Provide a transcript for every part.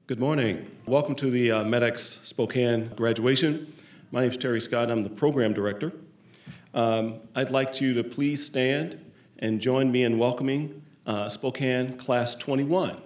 Good morning. Welcome to the MEDEX Spokane graduation. My name is Terry Scott. I'm the program director. I'd like you to please stand and join me in welcoming Spokane Class 21.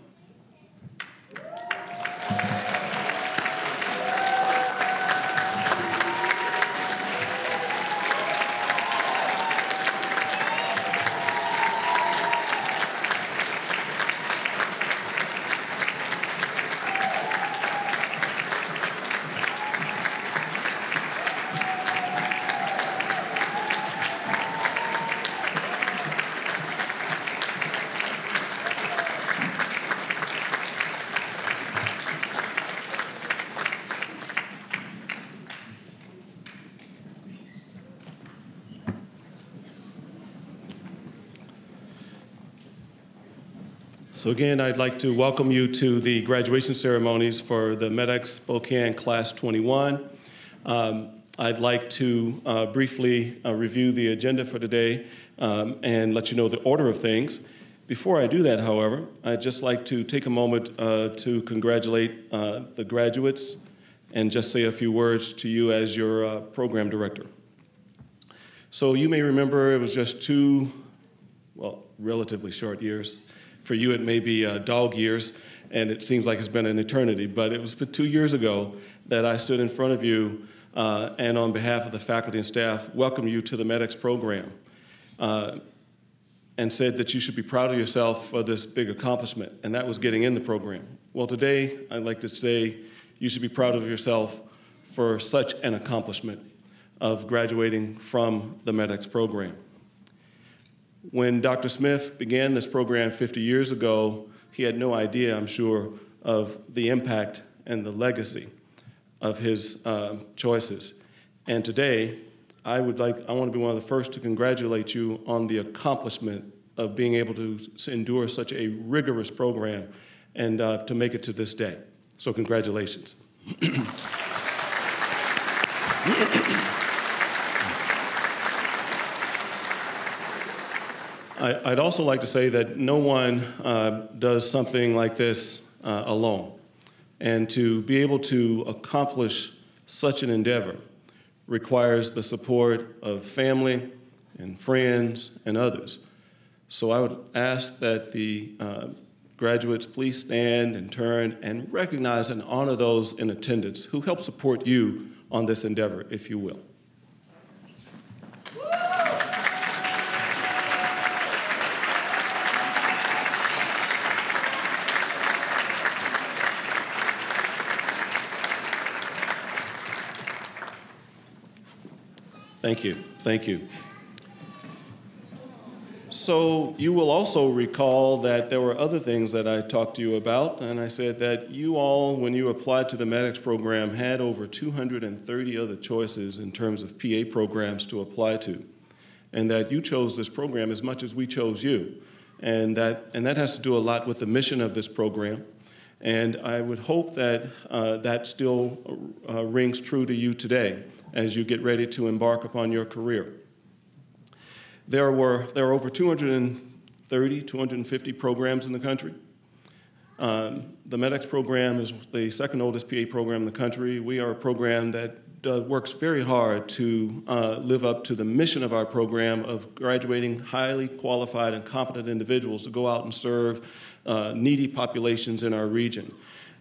So again, I'd like to welcome you to the graduation ceremonies for the MEDEX Spokane Class 21. I'd like to briefly review the agenda for today and let you know the order of things. Before I do that, however, I'd just like to take a moment to congratulate the graduates and just say a few words to you as your program director. So you may remember it was just two, relatively short years. For you, it may be dog years, and it seems like it's been an eternity, but it was 2 years ago that I stood in front of you and on behalf of the faculty and staff, welcomed you to the MEDEX program and said that you should be proud of yourself for this big accomplishment, and that was getting in the program. Well, today, I'd like to say you should be proud of yourself for such an accomplishment of graduating from the MEDEX program. When Dr. Smith began this program 50 years ago, he had no idea, I'm sure, of the impact and the legacy of his choices. And today, I want to be one of the first to congratulate you on the accomplishment of being able to endure such a rigorous program and to make it to this day. So congratulations. I'd also like to say that no one does something like this alone. And to be able to accomplish such an endeavor requires the support of family and friends and others. So I would ask that the graduates please stand and turn and recognize and honor those in attendance who help support you on this endeavor, if you will. Thank you. Thank you. So you will also recall that there were other things that I talked to you about, and I said that you all, when you applied to the MEDEX program, had over 230 other choices in terms of PA programs to apply to, and that you chose this program as much as we chose you. And that has to do a lot with the mission of this program. And I would hope that that still rings true to you today as you get ready to embark upon your career. There are over 230, 250 programs in the country. The MEDEX program is the second oldest PA program in the country. We are a program that works very hard to live up to the mission of our program of graduating highly qualified and competent individuals to go out and serve needy populations in our region.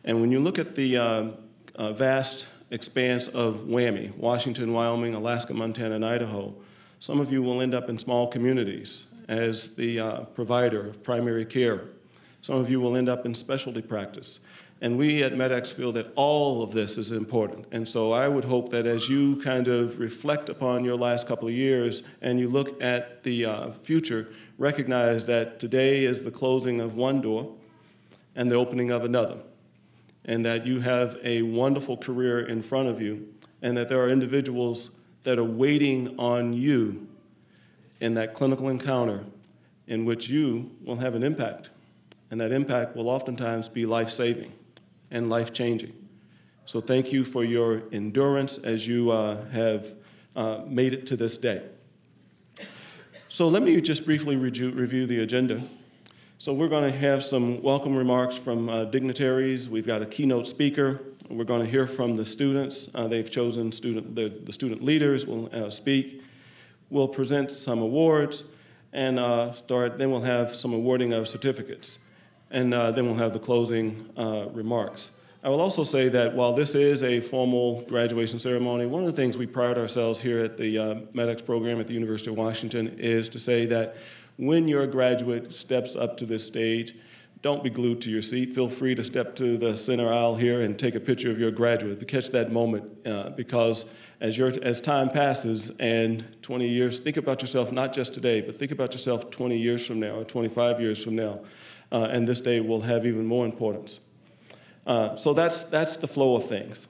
And when you look at the vast expanse of WWAMI, Washington, Wyoming, Alaska, Montana, and Idaho, some of you will end up in small communities as the provider of primary care. Some of you will end up in specialty practice. And we at MEDEX feel that all of this is important. And so I would hope that as you kind of reflect upon your last couple of years and you look at the future, recognize that today is the closing of one door and the opening of another, and that you have a wonderful career in front of you, and that there are individuals that are waiting on you in that clinical encounter in which you will have an impact. And that impact will oftentimes be life-saving and life-changing. So thank you for your endurance as you have made it to this day. So let me just briefly review the agenda. So we're going to have some welcome remarks from dignitaries. We've got a keynote speaker. We're going to hear from the students. They've chosen the student leaders will speak. We'll present some awards and then we'll have some awarding of certificates. And then we'll have the closing remarks. I will also say that while this is a formal graduation ceremony, one of the things we pride ourselves here at the MEDEX program at the University of Washington is to say that when your graduate steps up to this stage, don't be glued to your seat. Feel free to step to the center aisle here and take a picture of your graduate to catch that moment because as time passes and 20 years, think about yourself not just today, but think about yourself 20 years from now or 25 years from now, and this day will have even more importance. So that's the flow of things.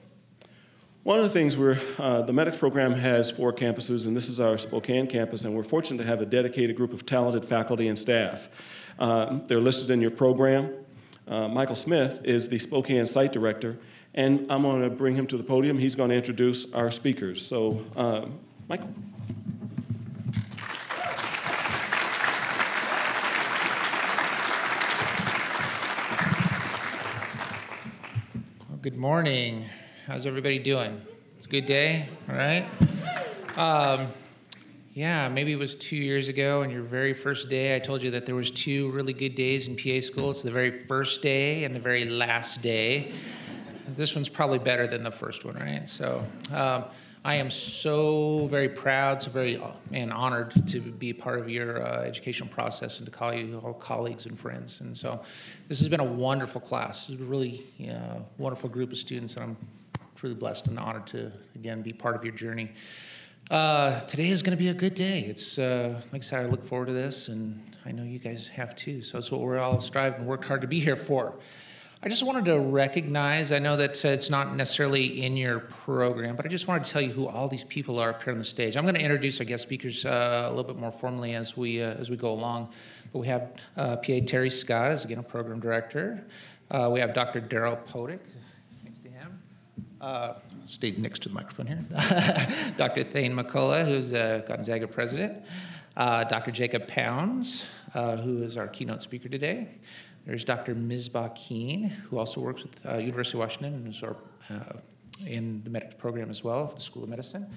One of the things the MEDEX program has 4 campuses, and this is our Spokane campus, and we're fortunate to have a dedicated group of talented faculty and staff. They're listed in your program. Michael Smith is the Spokane site director, and I'm going to bring him to the podium. He's going to introduce our speakers. So, Michael. Well, good morning. How's everybody doing? It's a good day, all right? Yeah, maybe it was 2 years ago on your very first day, I told you that there was 2 really good days in PA school. It's the very first day and the very last day. This one's probably better than the first one, right? So I am so very proud, and honored to be part of your educational process and to call you all colleagues and friends. And so this has been a wonderful class. This is a really wonderful group of students, and I'm truly blessed and honored to, again, be part of your journey. Today is going to be a good day. It's, like I said, I look forward to this, and I know you guys have too. So that's what we're all strived and worked hard to be here for. I just wanted to recognize, I know that it's not necessarily in your program, but I just wanted to tell you who all these people are up here on the stage. I'm going to introduce our guest speakers a little bit more formally as we go along. But we have PA Terry Scott, is again a program director. We have Dr. Daryl Podick, next to him. Stayed next to the microphone here. Dr. Thane McCullough, who's Gonzaga president. Dr. Jacob Pounds, who is our keynote speaker today. There's Dr. Misbah Keene, who also works with University of Washington and is in the medical program as well, the School of Medicine.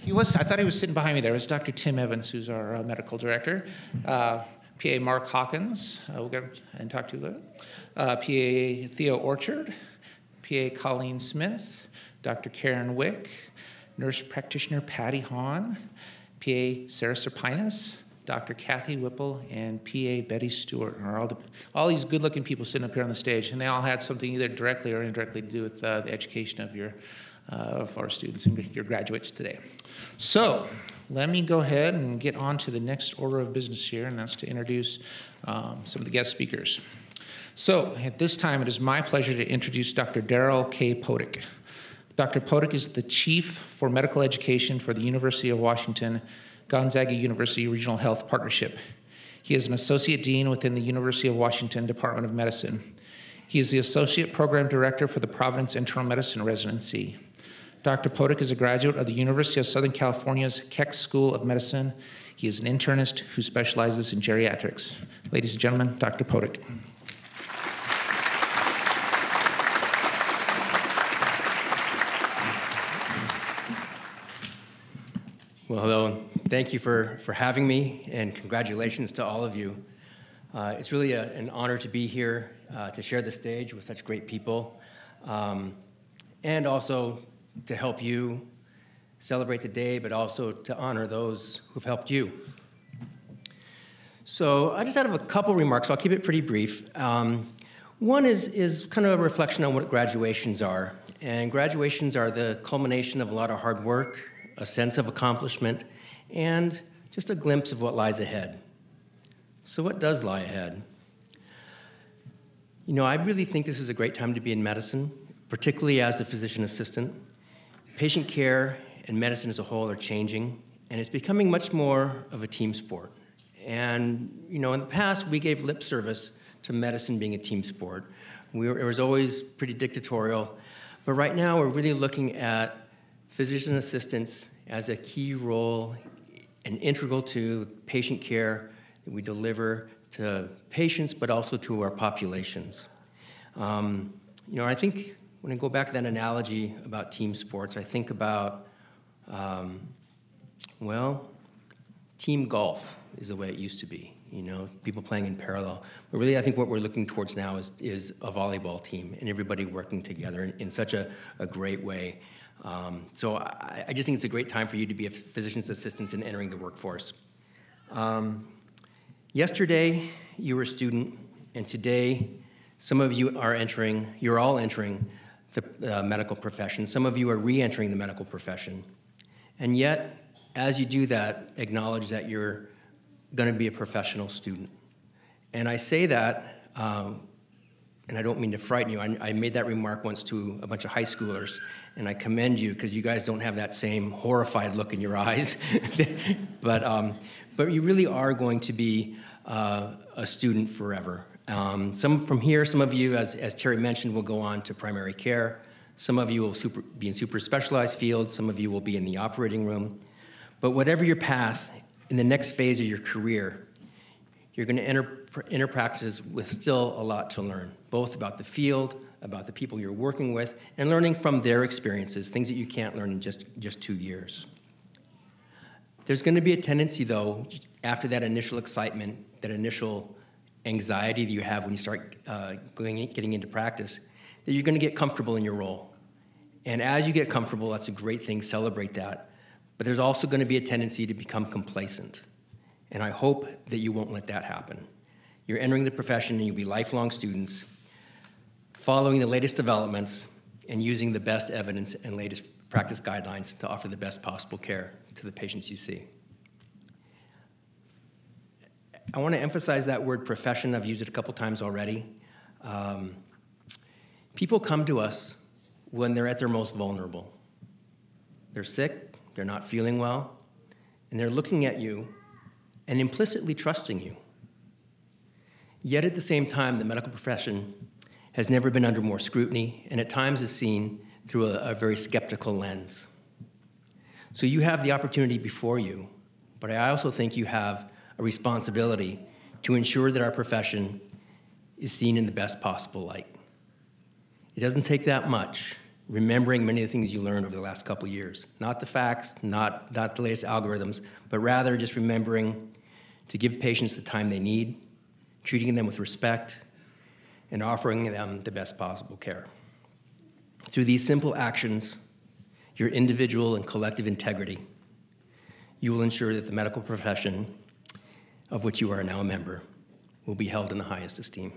I thought he was sitting behind me there. It was Dr. Tim Evans, who's our medical director. PA Mark Hawkins, we'll go and talk to you later. PA Theo Orchard, PA Colleen Smith, Dr. Karen Wick, nurse practitioner Patty Hahn, PA Sarah Serpinas, Dr. Kathy Whipple, and PA Betty Stewart are all these good-looking people sitting up here on the stage, and they all had something either directly or indirectly to do with the education of our students and your graduates today. So let me go ahead and get on to the next order of business here, and that's to introduce some of the guest speakers. So at this time, it is my pleasure to introduce Dr. Daryl K. Podick. Dr. Podick is the Chief for Medical Education for the University of Washington Gonzaga University Regional Health Partnership. He is an Associate Dean within the University of Washington Department of Medicine. He is the Associate Program Director for the Providence Internal Medicine Residency. Dr. Podick is a graduate of the University of Southern California's Keck School of Medicine. He is an internist who specializes in geriatrics. Ladies and gentlemen, Dr. Podick. Well, hello. Thank you for having me, and congratulations to all of you. It's really an honor to be here to share the stage with such great people, and also to help you celebrate the day, but also to honor those who've helped you. So I just have a couple remarks. So I'll keep it pretty brief. One is kind of a reflection on what graduations are. And graduations are the culmination of a lot of hard work, a sense of accomplishment, and just a glimpse of what lies ahead. So what does lie ahead? You know, I really think this is a great time to be in medicine, particularly as a physician assistant. Patient care and medicine as a whole are changing, and it's becoming much more of a team sport. And, you know, in the past, we gave lip service to medicine being a team sport. It was always pretty dictatorial. But right now, we're really looking at physician assistants as a key role and integral to patient care that we deliver to patients, but also to our populations. I think when I go back to that analogy about team sports, I think about, team golf is the way it used to be, people playing in parallel. But really, I think what we're looking towards now is a volleyball team and everybody working together in such a great way. So I just think it's a great time for you to be a physician's assistant and entering the workforce. Yesterday, you were a student, and today, some of you you're all entering the medical profession. Some of you are re-entering the medical profession. And yet, as you do that, acknowledge that you're going to be a professional student. And I say that, and I don't mean to frighten you. I made that remark once to a bunch of high schoolers, and I commend you because you guys don't have that same horrified look in your eyes. But you really are going to be a student forever. Some of you, as Terry mentioned, will go on to primary care. Some of you will be in super specialized fields. Some of you will be in the operating room. But whatever your path, in the next phase of your career, you're going to enter practices with still a lot to learn, both about the field, about the people you're working with, and learning from their experiences, things that you can't learn in just 2 years. There's going to be a tendency, though, after that initial excitement, that initial anxiety that you have when you start getting into practice, that you're going to get comfortable in your role. And as you get comfortable, that's a great thing, celebrate that. But there's also going to be a tendency to become complacent. And I hope that you won't let that happen. You're entering the profession and you'll be lifelong students, following the latest developments and using the best evidence and latest practice guidelines to offer the best possible care to the patients you see. I want to emphasize that word profession. I've used it a couple times already. People come to us when they're at their most vulnerable. They're sick, they're not feeling well, and they're looking at you and implicitly trusting you. Yet at the same time, the medical profession has never been under more scrutiny, and at times is seen through a very skeptical lens. So you have the opportunity before you, but I also think you have a responsibility to ensure that our profession is seen in the best possible light. It doesn't take that much, remembering many of the things you learned over the last couple years. Not the facts, not the latest algorithms, but rather just remembering to give patients the time they need, treating them with respect, and offering them the best possible care. Through these simple actions, your individual and collective integrity, you will ensure that the medical profession, of which you are now a member, will be held in the highest esteem.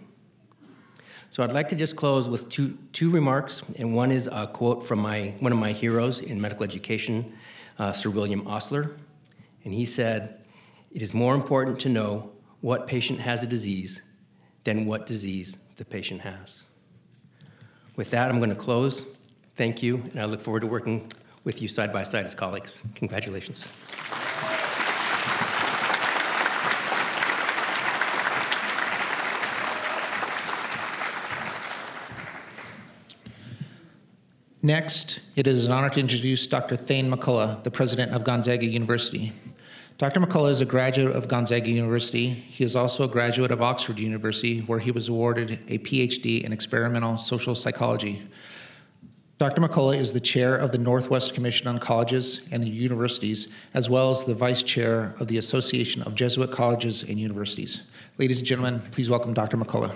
So I'd like to just close with two remarks, and one is a quote from one of my heroes in medical education, Sir William Osler, and he said, "It is more important to know what patient has a disease than what disease the patient has." With that, I'm going to close. Thank you, and I look forward to working with you side by side as colleagues. Congratulations. Next, it is an honor to introduce Dr. Thane McCullough, the president of Gonzaga University. Dr. McCullough is a graduate of Gonzaga University. He is also a graduate of Oxford University, where he was awarded a PhD in experimental social psychology. Dr. McCullough is the chair of the Northwest Commission on Colleges and the Universities, as well as the vice chair of the Association of Jesuit Colleges and Universities. Ladies and gentlemen, please welcome Dr. McCullough.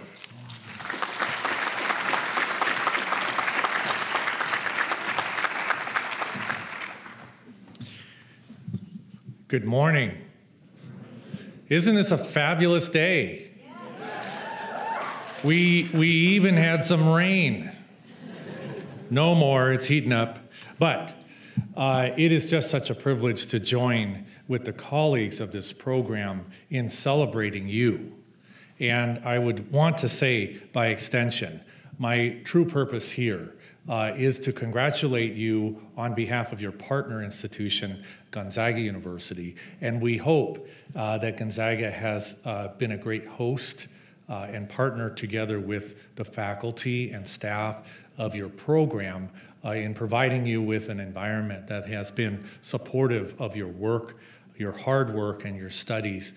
Good morning. Isn't this a fabulous day? We even had some rain. No more, it's heating up. But it is just such a privilege to join with the colleagues of this program in celebrating you. And I would want to say, by extension, my true purpose here is to congratulate you on behalf of your partner institution, Gonzaga University. And we hope that Gonzaga has been a great host and partner together with the faculty and staff of your program in providing you with an environment that has been supportive of your work your hard work and your studies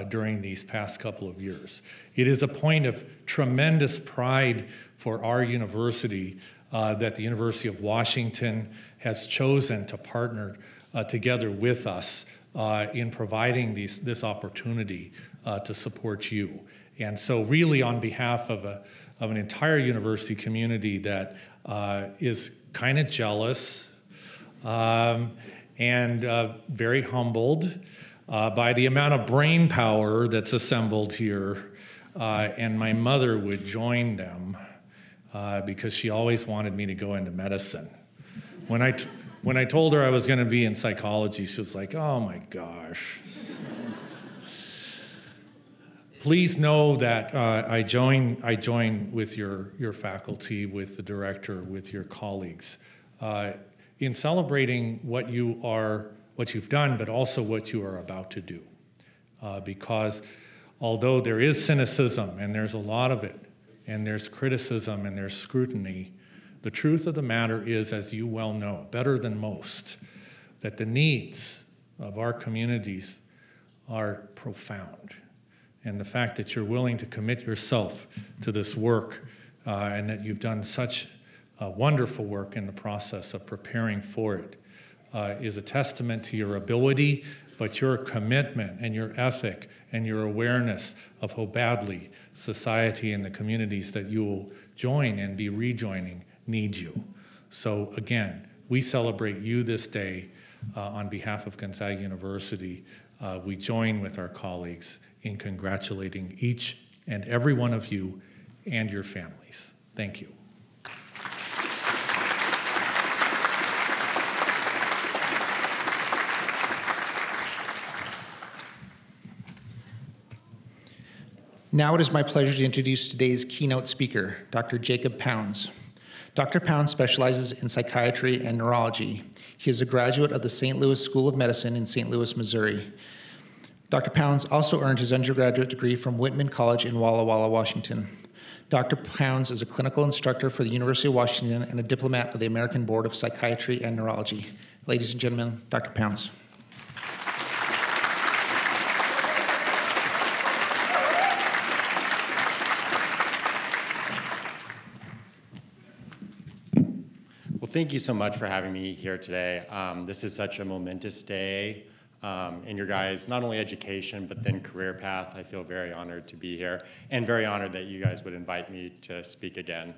during these past couple of years. It is a point of tremendous pride for our university that the University of Washington has chosen to partner together with us in providing this opportunity to support you. And so really on behalf of an entire university community that is kind of jealous and very humbled by the amount of brain power that's assembled here, and my mother would join them because she always wanted me to go into medicine. When I told her I was going to be in psychology, she was like, "Oh my gosh." Please know that I join with your faculty, with the director, with your colleagues, in celebrating what you've done, but also what you are about to do. Because although there is cynicism, and there's a lot of it, and there's criticism, and there's scrutiny, the truth of the matter is, as you well know, better than most, that the needs of our communities are profound. And the fact that you're willing to commit yourself to this work and that you've done such wonderful work in the process of preparing for it is a testament to your ability, but your commitment and your ethic and your awareness of how badly society and the communities that you will join and be rejoining need you. So again, we celebrate you this day on behalf of Gonzaga University. We join with our colleagues in congratulating each and every one of you and your families. Thank you. Now it is my pleasure to introduce today's keynote speaker, Dr. Jacob Pounds. Dr. Pounds specializes in psychiatry and neurology. He is a graduate of the St. Louis School of Medicine in St. Louis, Missouri. Dr. Pounds also earned his undergraduate degree from Whitman College in Walla Walla, Washington. Dr. Pounds is a clinical instructor for the University of Washington and a diplomat of the American Board of Psychiatry and Neurology. Ladies and gentlemen, Dr. Pounds. Well, thank you so much for having me here today. This is such a momentous day in your guys' not only education, but then career path. I feel very honored to be here and very honored that you guys would invite me to speak again.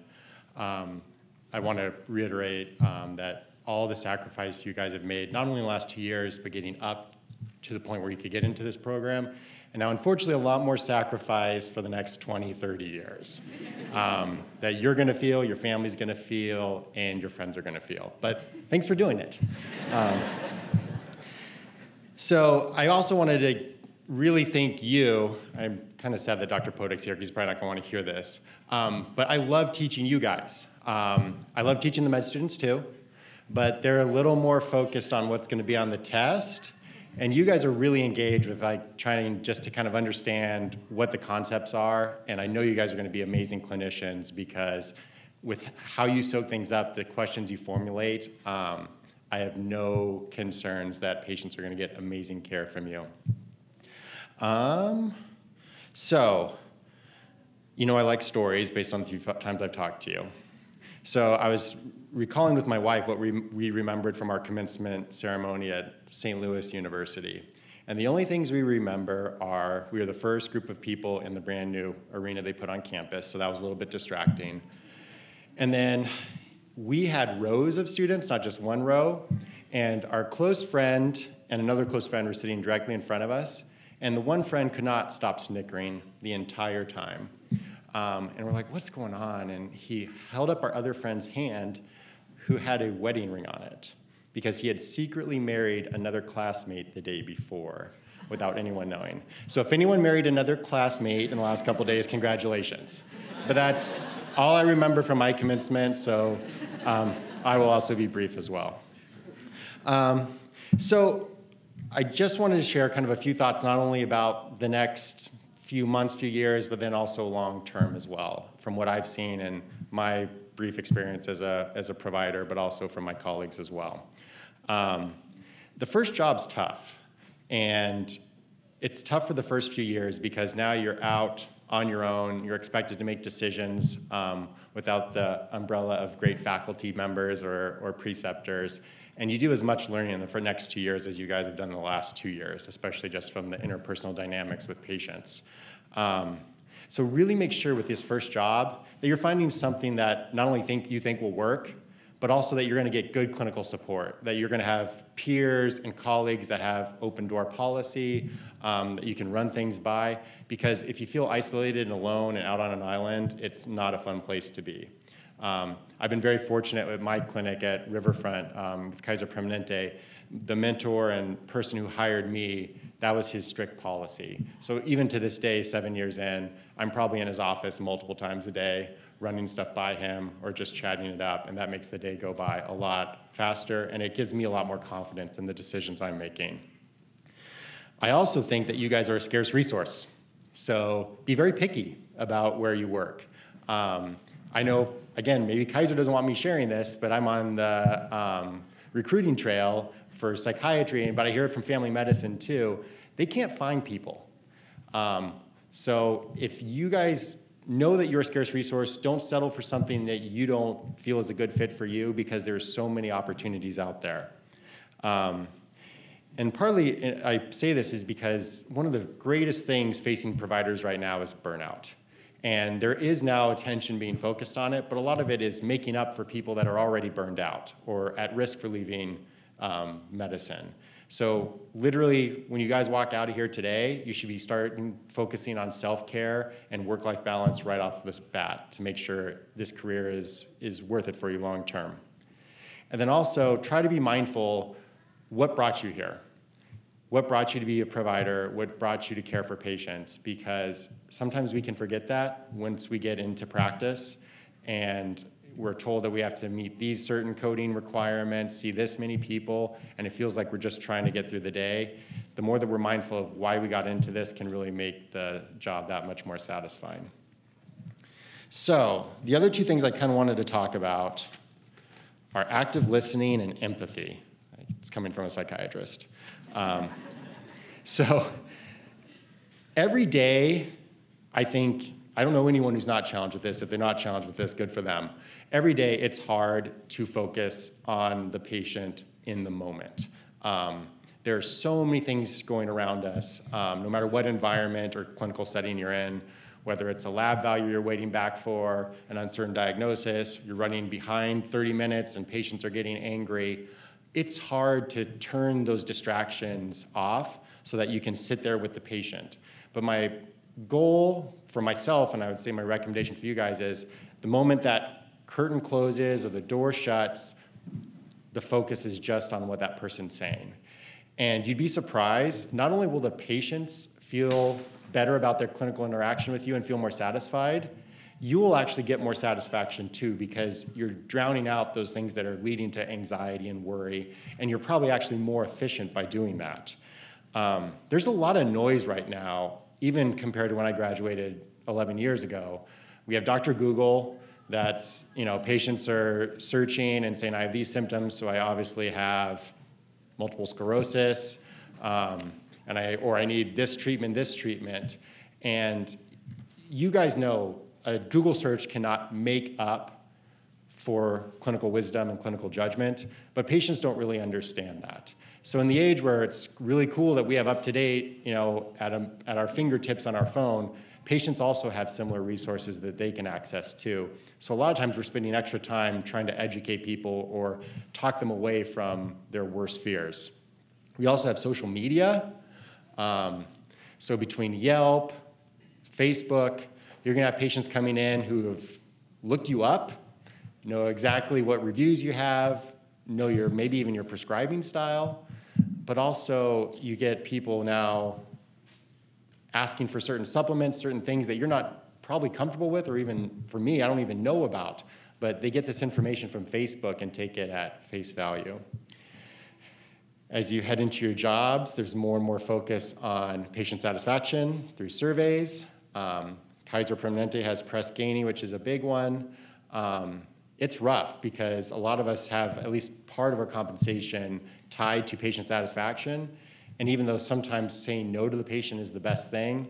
I want to reiterate that all the sacrifice you guys have made, not only in the last 2 years, but getting up to the point where you could get into this program, and now unfortunately a lot more sacrifice for the next 20, 30 years that you're going to feel, your family's going to feel, and your friends are going to feel. But thanks for doing it. So I also wanted to really thank you. I'm kind of sad that Dr. Podek's here because he's probably not going to want to hear this. But I love teaching you guys. I love teaching the med students too, but they're a little more focused on what's going to be on the test. And you guys are really engaged with like trying just to kind of understand what the concepts are. And I know you guys are going to be amazing clinicians because with how you soak things up, the questions you formulate, I have no concerns that patients are going to get amazing care from you. So, you know I like stories based on the few times I've talked to you. So I was recalling with my wife what we remembered from our commencement ceremony at St. Louis University. And the only things we remember are we were the first group of people in the brand new arena they put on campus, so that was a little bit distracting. And then we had rows of students, not just one row, and our close friend and another close friend were sitting directly in front of us, and the one friend could not stop snickering the entire time. And we're like, what's going on? And he held up our other friend's hand who had a wedding ring on it because he had secretly married another classmate the day before without anyone knowing. So if anyone married another classmate in the last couple days, congratulations. But that's all I remember from my commencement, so I will also be brief as well. So I just wanted to share kind of a few thoughts, not only about the next few months, few years, but then also long term as well, from what I've seen in my brief experience as a provider, but also from my colleagues as well. The first job's tough. And it's tough for the first few years because now you're out on your own, you're expected to make decisions without the umbrella of great faculty members or preceptors. And you do as much learning in the next 2 years as you guys have done in the last 2 years, especially just from the interpersonal dynamics with patients. So really make sure with this first job that you're finding something that not only you think will work, but also that you're going to get good clinical support, that you're going to have peers and colleagues that have open door policy, that you can run things by, because if you feel isolated and alone and out on an island, it's not a fun place to be. I've been very fortunate with my clinic at Riverfront with Kaiser Permanente. The mentor and person who hired me, that was his strict policy. So even to this day, 7 years in, I'm probably in his office multiple times a day, running stuff by him or just chatting it up, and that makes the day go by a lot faster, and it gives me a lot more confidence in the decisions I'm making. I also think that you guys are a scarce resource, so be very picky about where you work. I know, again, maybe Kaiser doesn't want me sharing this, but I'm on the recruiting trail for psychiatry, but I hear it from family medicine too. They can't find people. So if you guys know that you're a scarce resource, don't settle for something that you don't feel is a good fit for you, because there's so many opportunities out there. And partly I say this is because one of the greatest things facing providers right now is burnout. And there is now attention being focused on it, but a lot of it is making up for people that are already burned out or at risk for leaving medicine. So literally, when you guys walk out of here today, you should be starting focusing on self-care and work-life balance right off this bat to make sure this career is worth it for you long term. And then also try to be mindful what brought you here. What brought you to be a provider? What brought you to care for patients? Because sometimes we can forget that once we get into practice and we're told that we have to meet these certain coding requirements, see this many people, and it feels like we're just trying to get through the day. The more that we're mindful of why we got into this can really make the job that much more satisfying. So the other two things I kind of wanted to talk about are active listening and empathy. It's coming from a psychiatrist. So every day, I don't know anyone who's not challenged with this. If they're not challenged with this, good for them. Every day, it's hard to focus on the patient in the moment. There are so many things going around us, no matter what environment or clinical setting you're in, whether it's a lab value you're waiting back for, an uncertain diagnosis, you're running behind 30 minutes and patients are getting angry. It's hard to turn those distractions off so that you can sit there with the patient. But my goal for myself, and I would say my recommendation for you guys, is the moment that curtain closes or the door shuts, the focus is just on what that person's saying. And you'd be surprised, not only will the patients feel better about their clinical interaction with you and feel more satisfied, you will actually get more satisfaction too, because you're drowning out those things that are leading to anxiety and worry, and you're probably actually more efficient by doing that. There's a lot of noise right now, even compared to when I graduated 11 years ago. We have Dr. Google, that's, patients are searching and saying, I have these symptoms, so I obviously have multiple sclerosis, or I need this treatment. And you guys know a Google search cannot make up for clinical wisdom and clinical judgment, but patients don't really understand that. So in the age where it's really cool that we have up-to-date, at our fingertips on our phone, patients also have similar resources that they can access too. So a lot of times we're spending extra time trying to educate people or talk them away from their worst fears. We also have social media. So between Yelp, Facebook, you're gonna have patients coming in who have looked you up, know exactly what reviews you have, know maybe even your prescribing style, but also you get people now asking for certain supplements, certain things that you're not probably comfortable with, or even for me, I don't even know about, but they get this information from Facebook and take it at face value. As you head into your jobs, there's more and more focus on patient satisfaction through surveys. Kaiser Permanente has Press Ganey, which is a big one. It's rough because a lot of us have at least part of our compensation tied to patient satisfaction, And even though sometimes saying no to the patient is the best thing,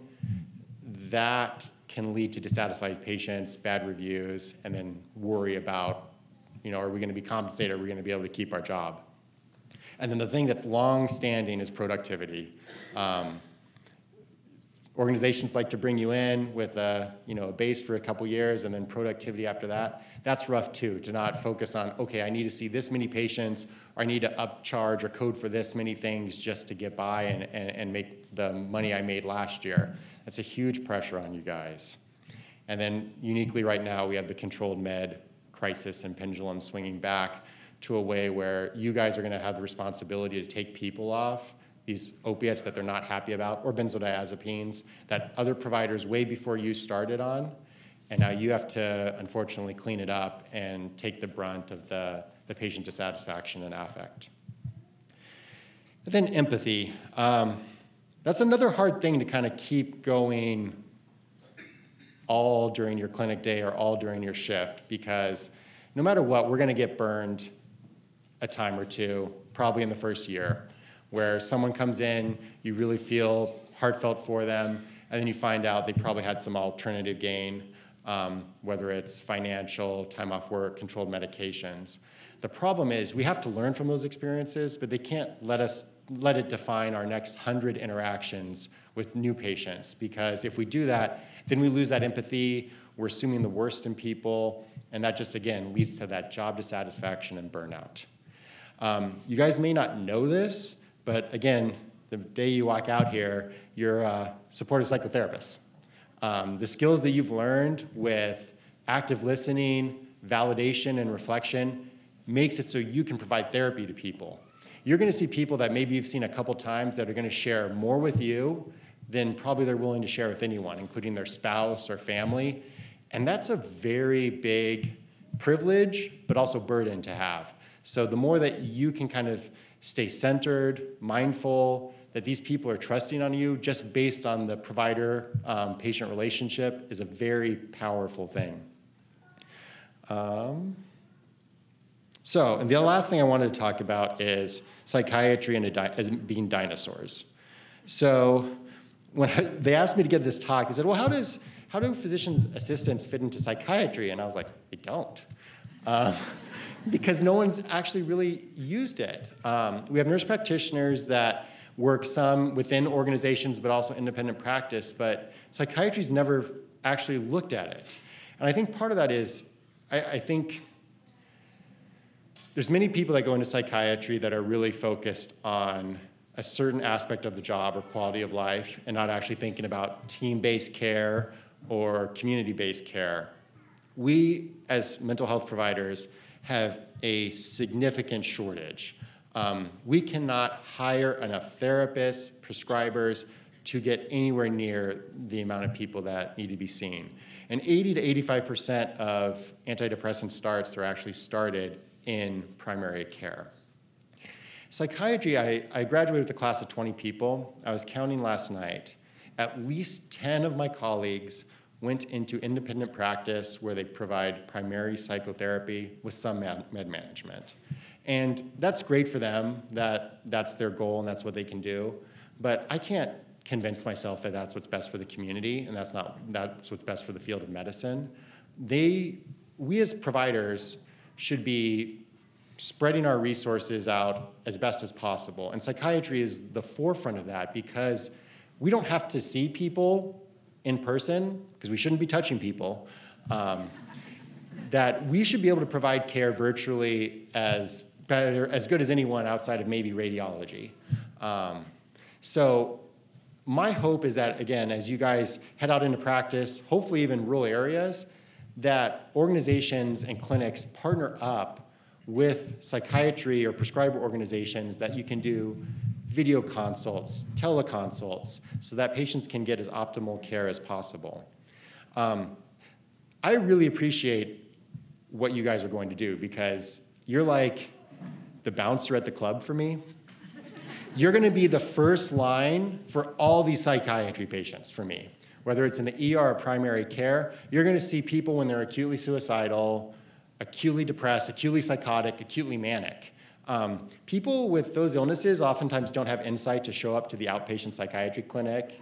that can lead to dissatisfied patients, bad reviews, and then worry about, are we going to be compensated? Are we going to be able to keep our job? And then the thing that's long-standing is productivity. Organizations like to bring you in with a base for a couple years and then productivity after that. That's rough too, to not focus on, okay, I need to see this many patients, or I need to upcharge or code for this many things just to get by and make the money I made last year. That's a huge pressure on you guys. And then uniquely right now, we have the controlled med crisis and pendulum swinging back to a way where you guys are gonna have the responsibility to take people off these opiates that they're not happy about, or benzodiazepines that other providers way before you started on, and now you have to, unfortunately, clean it up and take the brunt of the patient dissatisfaction and affect. And then empathy. That's another hard thing to kind of keep going all during your clinic day or all during your shift, because no matter what, we're gonna get burned a time or two, probably in the first year, where someone comes in, you really feel heartfelt for them, and then you find out they probably had some alternative gain, whether it's financial, time off work, controlled medications. The problem is we have to learn from those experiences, but they can't let it define our next 100 interactions with new patients, because if we do that, then we lose that empathy, we're assuming the worst in people, and that just, again, leads to that job dissatisfaction and burnout. You guys may not know this, but again, the day you walk out here, you're a supportive psychotherapist. The skills that you've learned with active listening, validation, and reflection makes it so you can provide therapy to people. You're gonna see people that maybe you've seen a couple times that are gonna share more with you than probably they're willing to share with anyone, including their spouse or family. And that's a very big privilege, but also burden to have. So the more that you can kind of stay centered, mindful, that these people are trusting on you just based on the provider-patient relationship is a very powerful thing. And the last thing I wanted to talk about is psychiatry and as being dinosaurs. So when they asked me to give this talk, they said, well, how do physician assistants fit into psychiatry? And I was like, they don't. Because no one's actually really used it. We have nurse practitioners that work some within organizations, but also independent practice, but psychiatry's never actually looked at it. And I think part of that is, I think there's many people that go into psychiatry that are really focused on a certain aspect of the job or quality of life and not actually thinking about team-based care or community-based care. We, as mental health providers, have a significant shortage. We cannot hire enough therapists, prescribers, to get anywhere near the amount of people that need to be seen. And 80 to 85% of antidepressant starts are actually started in primary care. Psychiatry, I graduated with a class of 20 people. I was counting last night. At least 10 of my colleagues went into independent practice where they provide primary psychotherapy with some med management. And that's great for them, that's their goal and that's what they can do. But I can't convince myself that that's what's best for the community and that's what's best for the field of medicine. We as providers should be spreading our resources out as best as possible. And psychiatry is the forefront of that because we don't have to see people in person, because we shouldn't be touching people, that we should be able to provide care virtually as good as anyone outside of maybe radiology. So my hope is that, again, as you guys head out into practice, hopefully even rural areas, that organizations and clinics partner up with psychiatry or prescriber organizations that you can do video consults, teleconsults, so that patients can get as optimal care as possible. I really appreciate what you guys are going to do because you're like the bouncer at the club for me. You're gonna be the first line for all these psychiatry patients for me. Whether it's in the ER or primary care, you're gonna see people when they're acutely suicidal, acutely depressed, acutely psychotic, acutely manic. People with those illnesses oftentimes don't have insight to show up to the outpatient psychiatry clinic.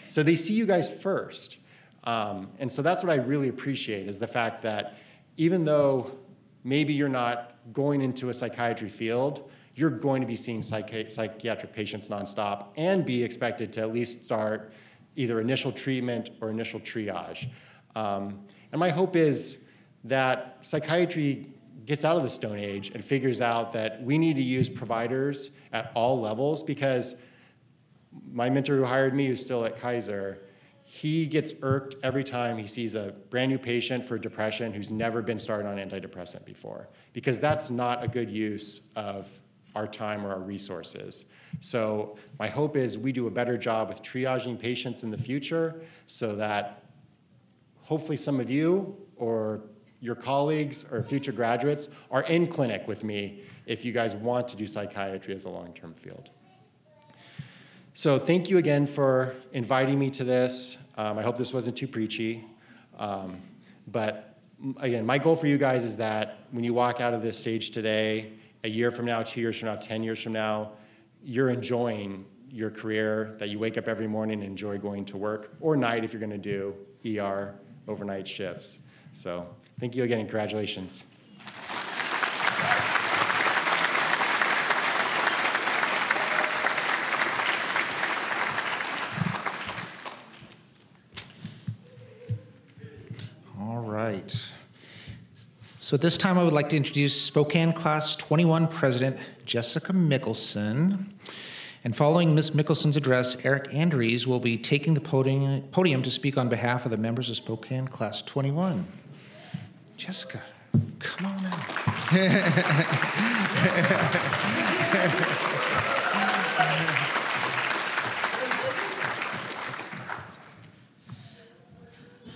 So they see you guys first. And so that's what I really appreciate, is the fact that even though maybe you're not going into a psychiatry field, you're going to be seeing psychiatric patients nonstop and be expected to at least start either initial treatment or initial triage. And my hope is that psychiatry gets out of the Stone Age and figures out that we need to use providers at all levels, because my mentor who hired me, who's still at Kaiser, he gets irked every time he sees a brand new patient for depression who's never been started on antidepressant before, because that's not a good use of our time or our resources. So my hope is we do a better job with triaging patients in the future, so that hopefully some of you or your colleagues or future graduates are in clinic with me if you guys want to do psychiatry as a long-term field. So thank you again for inviting me to this. I hope this wasn't too preachy. But again, my goal for you guys is that when you walk out of this stage today, a year from now, 2 years from now, 10 years from now, you're enjoying your career, that you wake up every morning and enjoy going to work, or night if you're gonna do ER overnight shifts. So thank you again and congratulations. All right. So at this time, I would like to introduce Spokane Class 21 President Jessica Mickelson. And following Ms. Mickelson's address, Eric Andrews will be taking the podium to speak on behalf of the members of Spokane Class 21. Jessica, come on out.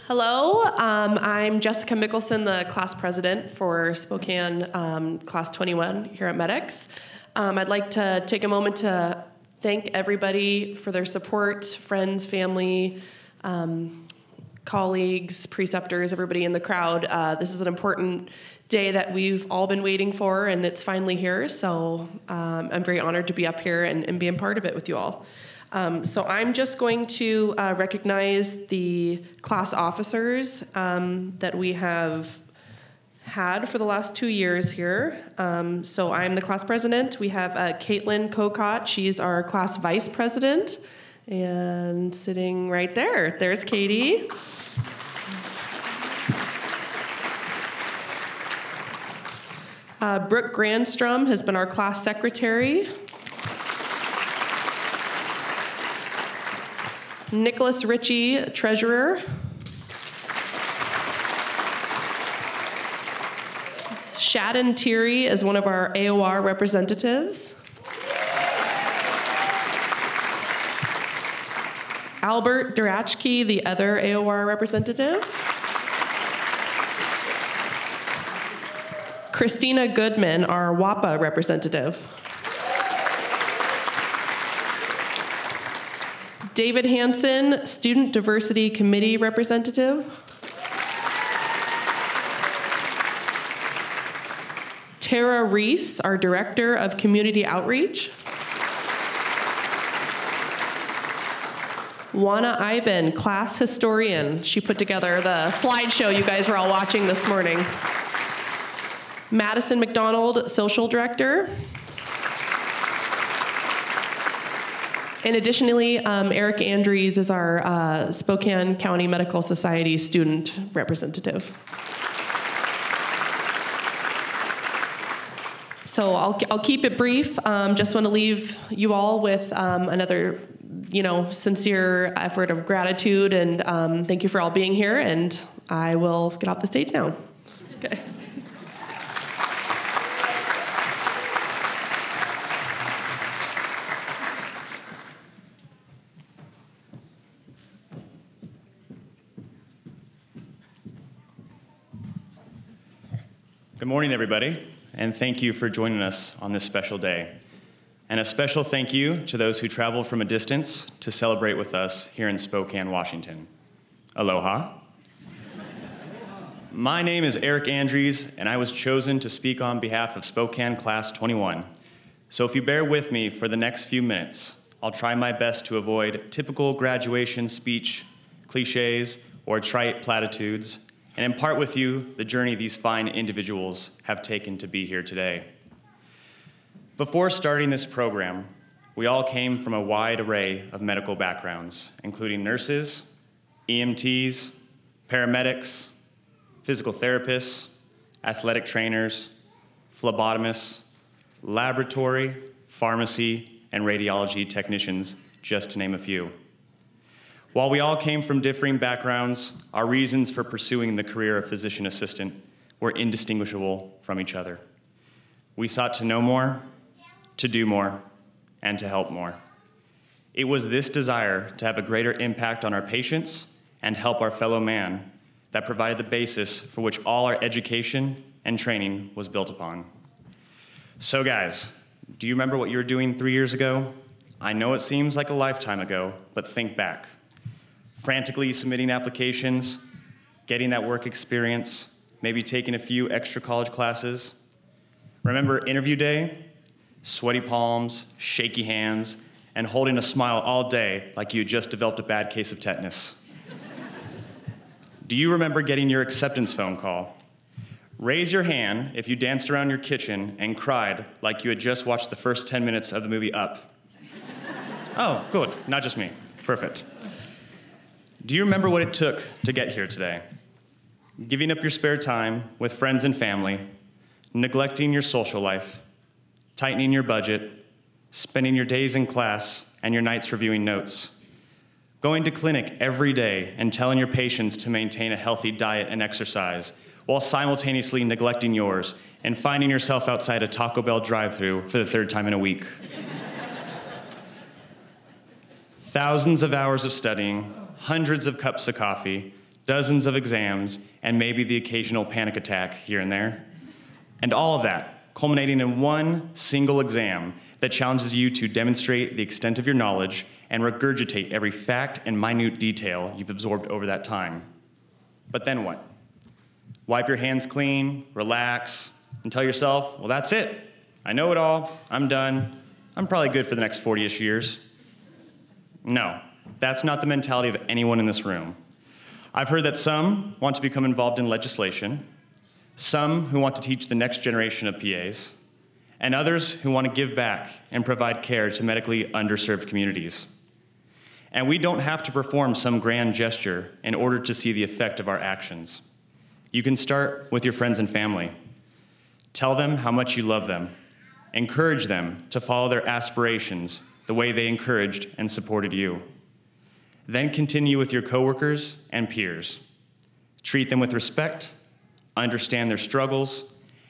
Hello, I'm Jessica Mickelson, the class president for Spokane Class 21 here at Medics. I'd like to take a moment to thank everybody for their support, friends, family, colleagues, preceptors, everybody in the crowd. This is an important day that we've all been waiting for, and it's finally here, so I'm very honored to be up here and be a part of it with you all. So I'm just going to recognize the class officers that we have had for the last 2 years here. So I'm the class president. We have Caitlin Kokot. She's our class vice president. And sitting right there, there's Katie. Brooke Grandstrom has been our class secretary. Nicholas Ritchie, treasurer. Shadden Thierry is one of our AOR representatives. Albert Durachke, the other AOR representative. Christina Goodman, our WAPA representative. David Hansen, Student Diversity Committee representative. Tara Reese, our Director of Community Outreach. Juana Ivan, class historian. She put together the slideshow you guys were all watching this morning. Madison McDonald, Social Director. And additionally, Eric Andrews is our Spokane County Medical Society student representative. So I'll keep it brief. Just want to leave you all with another, sincere effort of gratitude, and thank you for all being here. And I will get off the stage now. Okay. Good morning, everybody, and thank you for joining us on this special day. And a special thank you to those who traveled from a distance to celebrate with us here in Spokane, Washington. Aloha. My name is Eric Andrews, and I was chosen to speak on behalf of Spokane Class 21. So if you bear with me for the next few minutes, I'll try my best to avoid typical graduation speech cliches or trite platitudes, and impart with you the journey these fine individuals have taken to be here today. Before starting this program, we all came from a wide array of medical backgrounds, including nurses, EMTs, paramedics, physical therapists, athletic trainers, phlebotomists, laboratory, pharmacy, and radiology technicians, just to name a few. While we all came from differing backgrounds, our reasons for pursuing the career of physician assistant were indistinguishable from each other. We sought to know more, to do more, and to help more. It was this desire to have a greater impact on our patients and help our fellow man that provided the basis for which all our education and training was built upon. So guys, do you remember what you were doing 3 years ago? I know it seems like a lifetime ago, but think back. Frantically submitting applications, getting that work experience, maybe taking a few extra college classes. Remember interview day? Sweaty palms, shaky hands, and holding a smile all day like you had just developed a bad case of tetanus. Do you remember getting your acceptance phone call? Raise your hand if you danced around your kitchen and cried like you had just watched the first 10 minutes of the movie Up. Oh, good, not just me. Perfect. Do you remember what it took to get here today? Giving up your spare time with friends and family, neglecting your social life, tightening your budget, spending your days in class and your nights reviewing notes, going to clinic every day and telling your patients to maintain a healthy diet and exercise while simultaneously neglecting yours and finding yourself outside a Taco Bell drive-thru for the third time in a week. Thousands of hours of studying, hundreds of cups of coffee, dozens of exams, and maybe the occasional panic attack here and there. And all of that culminating in one single exam that challenges you to demonstrate the extent of your knowledge and regurgitate every fact and minute detail you've absorbed over that time. But then what? Wipe your hands clean, relax, and tell yourself, well, that's it. I know it all, I'm done. I'm probably good for the next 40-ish years. No, that's not the mentality of anyone in this room. I've heard that some want to become involved in legislation, some who want to teach the next generation of PAs, and others who want to give back and provide care to medically underserved communities. And we don't have to perform some grand gesture in order to see the effect of our actions. You can start with your friends and family. Tell them how much you love them. Encourage them to follow their aspirations the way they encouraged and supported you. Then continue with your coworkers and peers. Treat them with respect, understand their struggles,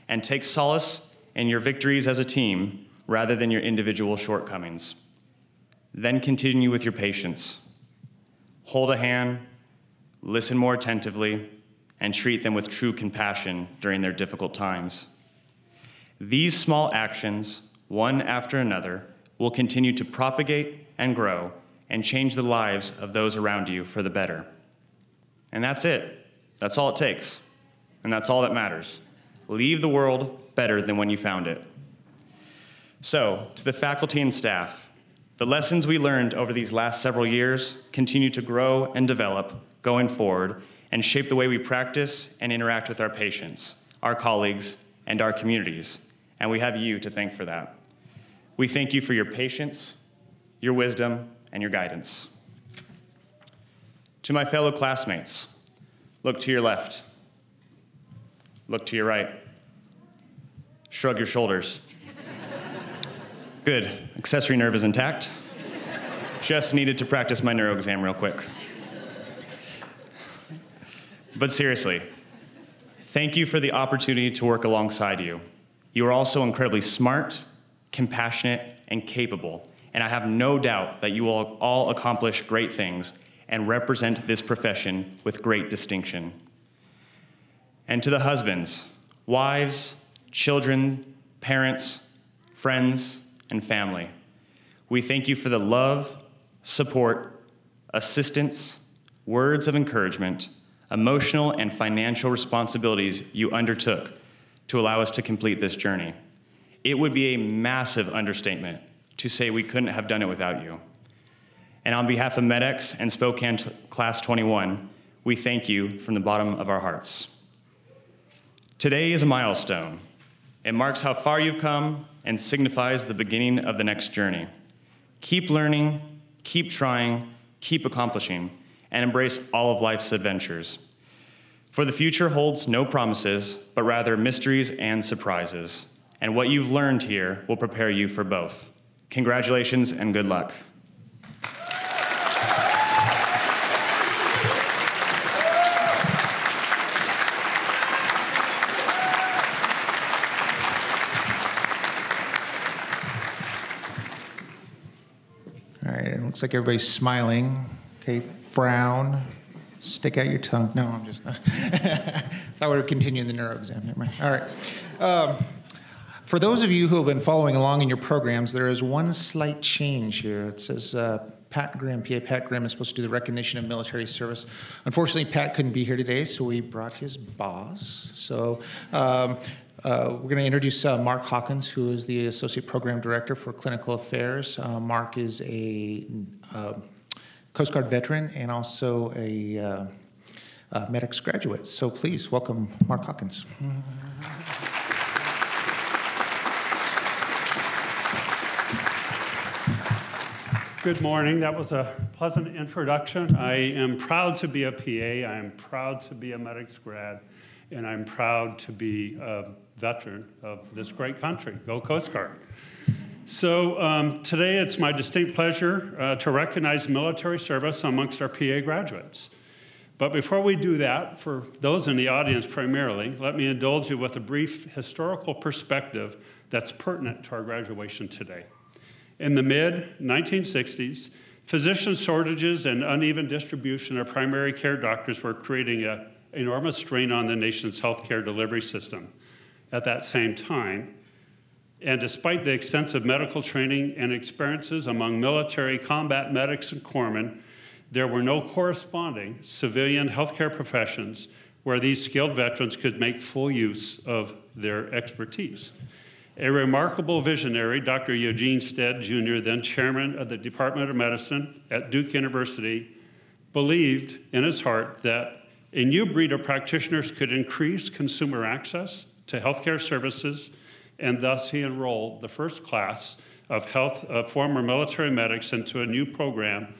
and take solace in your victories as a team rather than your individual shortcomings. Then continue with your patients. Hold a hand, listen more attentively, and treat them with true compassion during their difficult times. These small actions, one after another, will continue to propagate and grow and change the lives of those around you for the better. And that's it. That's all it takes. And that's all that matters. Leave the world better than when you found it. So, to the faculty and staff, the lessons we learned over these last several years continue to grow and develop going forward and shape the way we practice and interact with our patients, our colleagues, and our communities. And we have you to thank for that. We thank you for your patience, your wisdom, and your guidance. To my fellow classmates, look to your left. Look to your right. Shrug your shoulders. Good. Accessory nerve is intact. Just needed to practice my neuro exam real quick. But seriously, thank you for the opportunity to work alongside you. You are also incredibly smart, compassionate, and capable, and I have no doubt that you will all accomplish great things and represent this profession with great distinction. And to the husbands, wives, children, parents, friends, and family, we thank you for the love, support, assistance, words of encouragement, emotional, and financial responsibilities you undertook to allow us to complete this journey. It would be a massive understatement to say we couldn't have done it without you. And on behalf of MEDEX and Spokane Class 21, we thank you from the bottom of our hearts. Today is a milestone. It marks how far you've come and signifies the beginning of the next journey. Keep learning, keep trying, keep accomplishing, and embrace all of life's adventures. For the future holds no promises, but rather mysteries and surprises. And what you've learned here will prepare you for both. Congratulations and good luck. All right, it looks like everybody's smiling. Okay, frown, stick out your tongue. No, I'm just, thought we were continuing the neuro exam. Never mind. All right. For those of you who have been following along in your programs, there is one slight change here. It says Pat Grimm, PA Pat Grimm is supposed to do the recognition of military service. Unfortunately, Pat couldn't be here today, so we brought his boss. So we're going to introduce Mark Hawkins, who is the Associate Program Director for Clinical Affairs. Mark is a Coast Guard veteran and also a MEDEX graduate. So please welcome Mark Hawkins. Good morning. That was a pleasant introduction. I am proud to be a PA. I am proud to be a MEDEX grad, and I'm proud to be a veteran of this great country. Go Coast Guard. So today it's my distinct pleasure to recognize military service amongst our PA graduates. But before we do that, for those in the audience primarily, let me indulge you with a brief historical perspective that's pertinent to our graduation today. In the mid-1960s, physician shortages and uneven distribution of primary care doctors were creating an enormous strain on the nation's healthcare delivery system. At that same time, and despite the extensive medical training and experiences among military combat medics and corpsmen, there were no corresponding civilian healthcare professions where these skilled veterans could make full use of their expertise. A remarkable visionary, Dr. Eugene Stead, Jr., then chairman of the Department of Medicine at Duke University, believed in his heart that a new breed of practitioners could increase consumer access to healthcare services, and thus he enrolled the first class of former military medics into a new program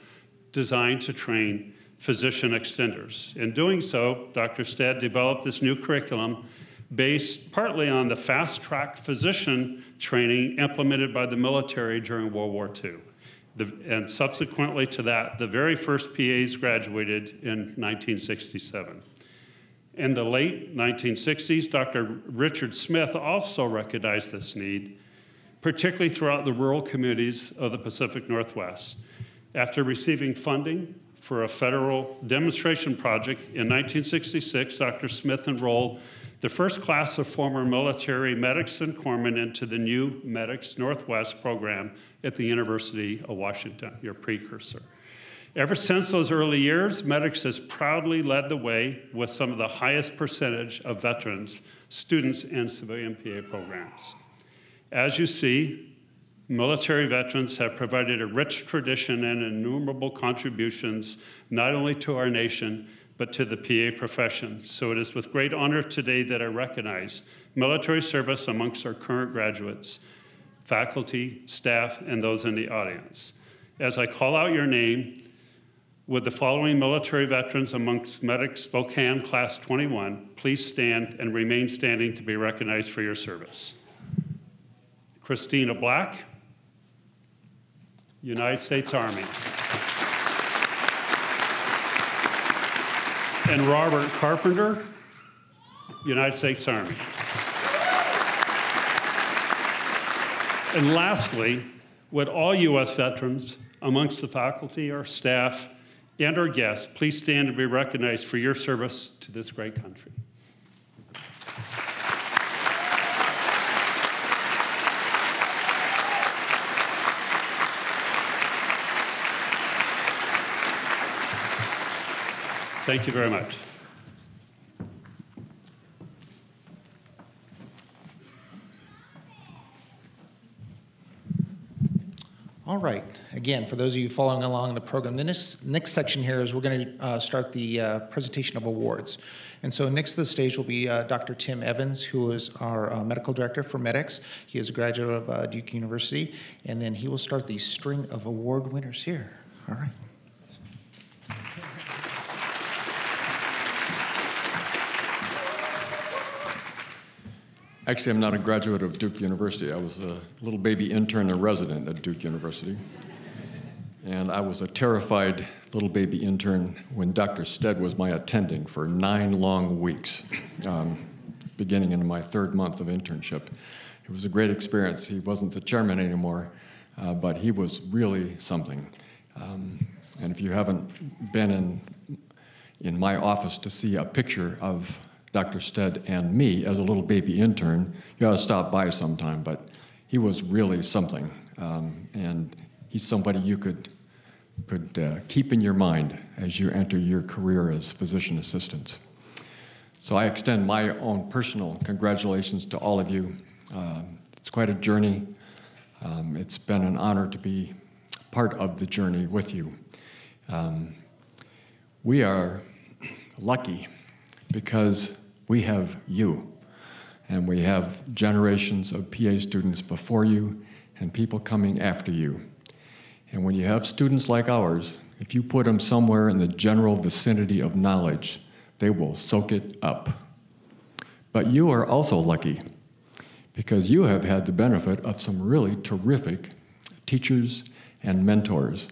designed to train physician extenders. In doing so, Dr. Stead developed this new curriculum based partly on the fast-track physician training implemented by the military during World War II. And subsequently to that, the very first PAs graduated in 1967. In the late 1960s, Dr. Richard Smith also recognized this need, particularly throughout the rural communities of the Pacific Northwest. After receiving funding for a federal demonstration project in 1966, Dr. Smith enrolled the first class of former military medics and corpsmen into the new MEDEX Northwest program at the University of Washington, your precursor. Ever since those early years, MEDEX has proudly led the way with some of the highest percentage of veterans, students, and civilian PA programs. As you see, military veterans have provided a rich tradition and innumerable contributions, not only to our nation, but to the PA profession. So it is with great honor today that I recognize military service amongst our current graduates, faculty, staff, and those in the audience. As I call out your name, would the following military veterans amongst MEDEX Spokane Class 21 please stand and remain standing to be recognized for your service? Christina Black, United States Army. And Robert Carpenter, United States Army. And lastly, would all U.S. veterans amongst the faculty, our staff, and our guests please stand and be recognized for your service to this great country. Thank you very much. right. Again, for those of you following along in the program, the next section here is we're going to start the presentation of awards. And so next to the stage will be Dr. Tim Evans, who is our medical director for MEDICS. He is a graduate of Duke University, and then he will start the string of award winners here. All right. Actually, I'm not a graduate of Duke University. I was a little baby intern and resident at Duke University. And I was a terrified little baby intern when Dr. Stead was my attending for 9 long weeks, beginning in my 3rd month of internship. It was a great experience. He wasn't the chairman anymore, but he was really something. And if you haven't been in my office to see a picture of Dr. Stead and me as a little baby intern, you ought to stop by sometime, but he was really something. And he's somebody you could keep in your mind as you enter your career as physician assistants. So I extend my own personal congratulations to all of you. It's quite a journey. It's been an honor to be part of the journey with you. We are lucky because we have you, and we have generations of PA students before you and people coming after you. And when you have students like ours, if you put them somewhere in the general vicinity of knowledge, they will soak it up. But you are also lucky because you have had the benefit of some really terrific teachers and mentors.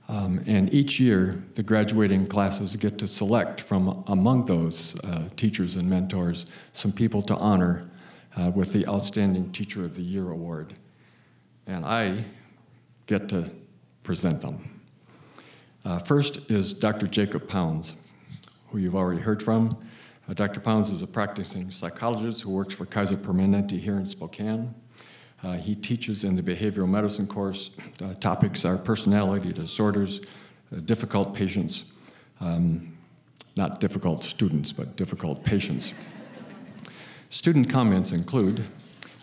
And each year, the graduating classes get to select from among those teachers and mentors some people to honor with the Outstanding Teacher of the Year Award. And I get to present them. First is Dr. Jacob Pounds, who you've already heard from. Dr. Pounds is a practicing psychologist who works for Kaiser Permanente here in Spokane. He teaches in the behavioral medicine course. Topics are personality disorders, difficult patients, not difficult students, but difficult patients. Student comments include,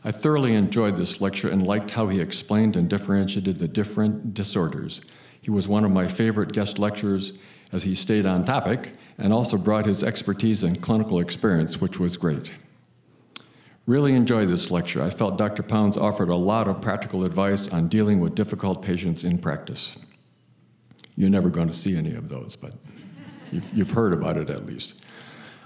I thoroughly enjoyed this lecture and liked how he explained and differentiated the different disorders. He was one of my favorite guest lecturers as he stayed on topic and also brought his expertise and clinical experience, which was great. Really enjoyed this lecture. I felt Dr. Pounds offered a lot of practical advice on dealing with difficult patients in practice. You're never going to see any of those, but you've heard about it at least.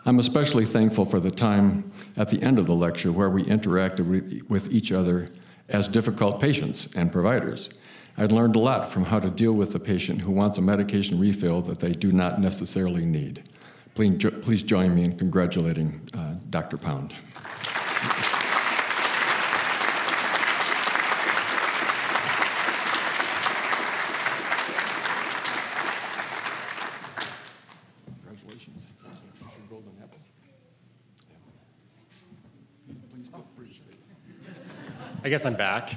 I'm especially thankful for the time at the end of the lecture where we interacted with each other as difficult patients and providers. I learned a lot from how to deal with a patient who wants a medication refill that they do not necessarily need. Please join me in congratulating Dr. Pound. Congratulations. Golden apple. Please feel free to say it. I guess I'm back.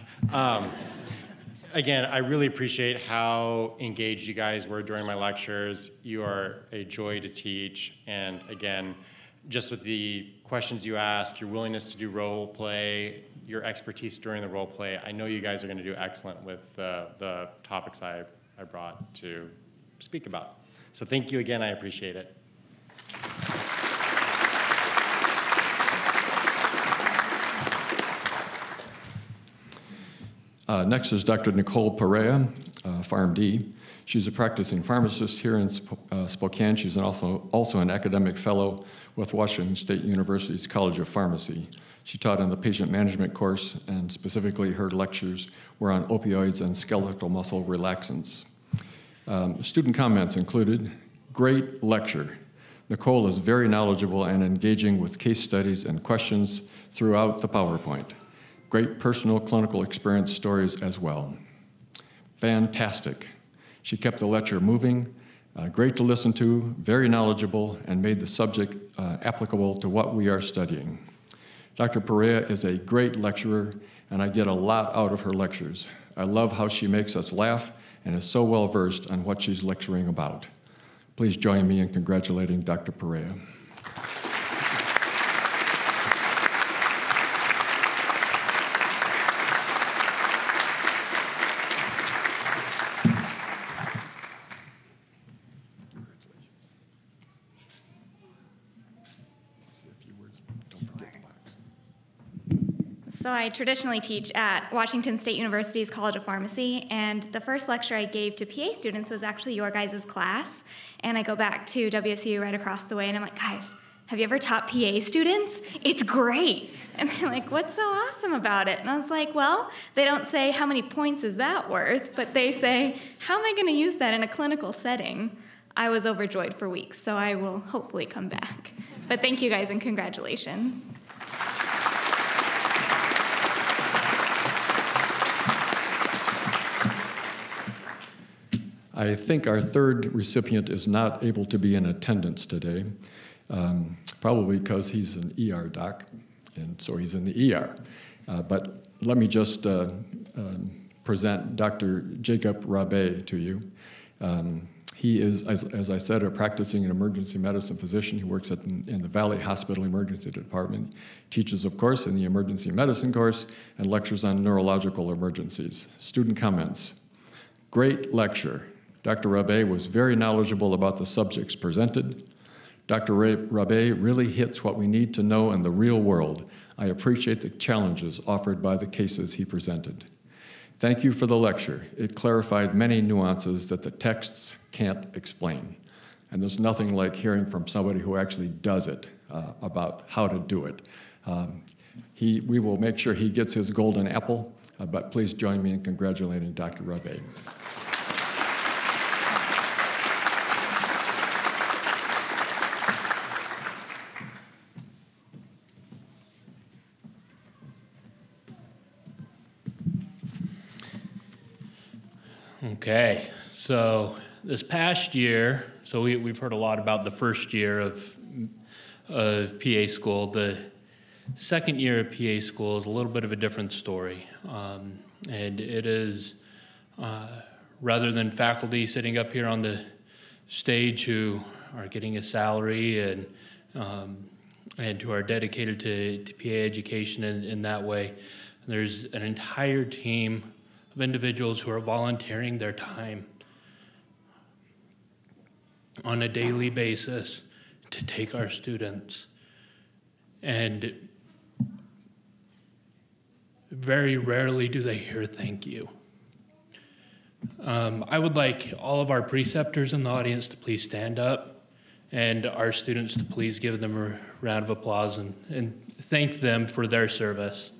Again, I really appreciate how engaged you guys were during my lectures. You are a joy to teach. And again, just with the questions you ask, your willingness to do role play, your expertise during the role play, I know you guys are going to do excellent with the topics I brought to speak about. So thank you again. I appreciate it. Next is Dr. Nicole Perea, PharmD. She's a practicing pharmacist here in Spokane. She's also an academic fellow with Washington State University's College of Pharmacy. She taught in the patient management course, and specifically her lectures were on opioids and skeletal muscle relaxants. Student comments included, great lecture. Nicole is very knowledgeable and engaging with case studies and questions throughout the PowerPoint. Great personal clinical experience stories as well. Fantastic. She kept the lecture moving, great to listen to, very knowledgeable, and made the subject applicable to what we are studying. Dr. Perea is a great lecturer, and I get a lot out of her lectures. I love how she makes us laugh and is so well versed on what she's lecturing about. Please join me in congratulating Dr. Perea. So I traditionally teach at Washington State University's College of Pharmacy, and the first lecture I gave to PA students was actually your guys' class. And I go back to WSU right across the way, and I'm like, guys, have you ever taught PA students? It's great. And they're like, what's so awesome about it? And I was like, well, they don't say, how many points is that worth? But they say, how am I going to use that in a clinical setting? I was overjoyed for weeks, so I will hopefully come back. But thank you guys, and congratulations. I think our third recipient is not able to be in attendance today, probably because he's an ER doc, and so he's in the ER. But let me just present Dr. Jacob Rabe to you. He is, as I said, a practicing emergency medicine physician. He works in the Valley Hospital Emergency Department, teaches, of course, in the emergency medicine course, and lectures on neurological emergencies. Student comments. Great lecture. Dr. Rabe was very knowledgeable about the subjects presented. Dr. Rabe really hits what we need to know in the real world. I appreciate the challenges offered by the cases he presented. Thank you for the lecture. It clarified many nuances that the texts can't explain. And there's nothing like hearing from somebody who actually does it about how to do it. We will make sure he gets his golden apple, but please join me in congratulating Dr. Rabe. Okay, so this past year, so we've heard a lot about the first year of PA school. The second year of PA school is a little bit of a different story. And it is, rather than faculty sitting up here on the stage who are getting a salary and who are dedicated to PA education in that way, there's an entire team of individuals who are volunteering their time on a daily basis to take our students. And very rarely do they hear thank you. I would like all of our preceptors in the audience to please stand up, and our students to please give them a round of applause and thank them for their service.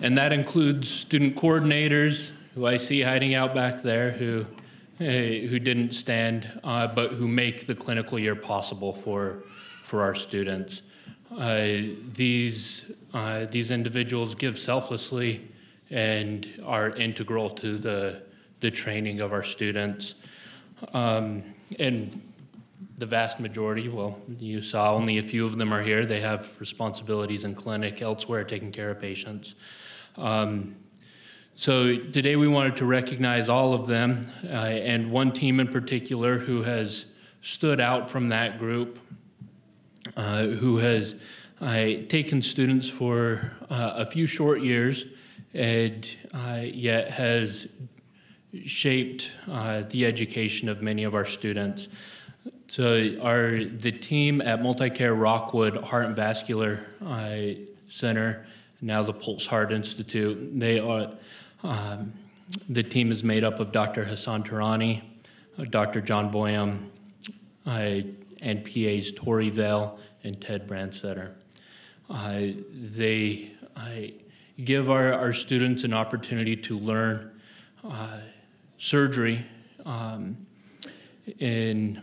And that includes student coordinators, who I see hiding out back there, who didn't stand, but who make the clinical year possible for our students. These individuals give selflessly and are integral to the training of our students. And the vast majority, well, you saw only a few of them are here. They have responsibilities in clinic elsewhere, taking care of patients. So today we wanted to recognize all of them, and one team in particular who has stood out from that group, who has taken students for a few short years, and yet has shaped the education of many of our students. So the team at Multicare Rockwood Heart and Vascular Center, now the Pulse Heart Institute, they are, the team is made up of Dr. Hassan Tarani, Dr. John Boyam, and PAs Tori Vale and Ted Brandstetter. They give our students an opportunity to learn surgery in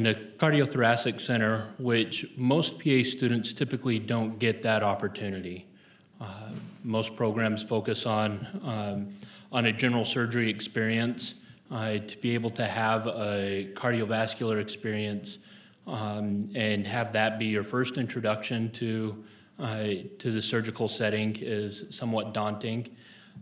a cardiothoracic center, which most PA students typically don't get that opportunity. Most programs focus on a general surgery experience. To be able to have a cardiovascular experience and have that be your first introduction to the surgical setting is somewhat daunting.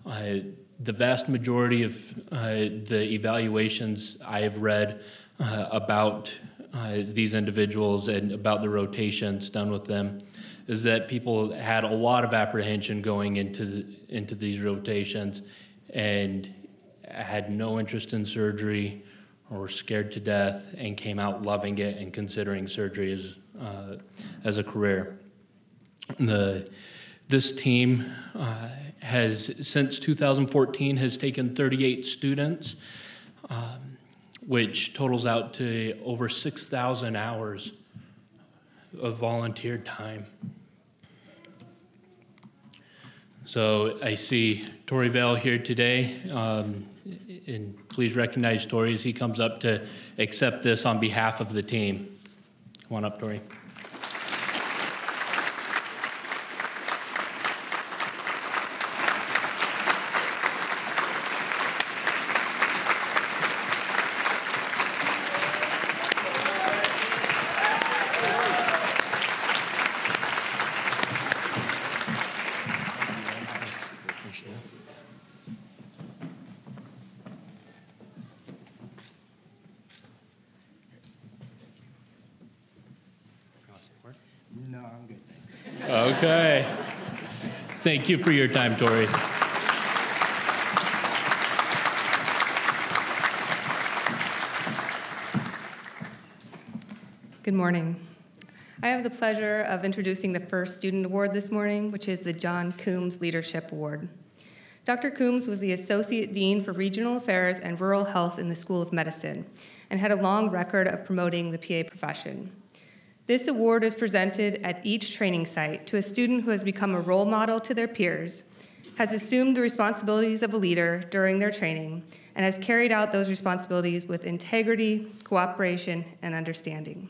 The vast majority of the evaluations I have read about these individuals and about the rotations done with them is that people had a lot of apprehension going into these rotations and had no interest in surgery or were scared to death and came out loving it and considering surgery as a career. This team has, since 2014, has taken 38 students, which totals out to over 6,000 hours of volunteer time. So I see Tori Vale here today, and please recognize Tori as he comes up to accept this on behalf of the team. Come on up, Tori. No, I'm good, thanks. Okay. Thank you for your time, Tori. Good morning. I have the pleasure of introducing the first student award this morning, which is the John Coombs Leadership Award. Dr. Coombs was the Associate Dean for Regional Affairs and Rural Health in the School of Medicine and had a long record of promoting the PA profession. This award is presented at each training site to a student who has become a role model to their peers, has assumed the responsibilities of a leader during their training, and has carried out those responsibilities with integrity, cooperation, and understanding.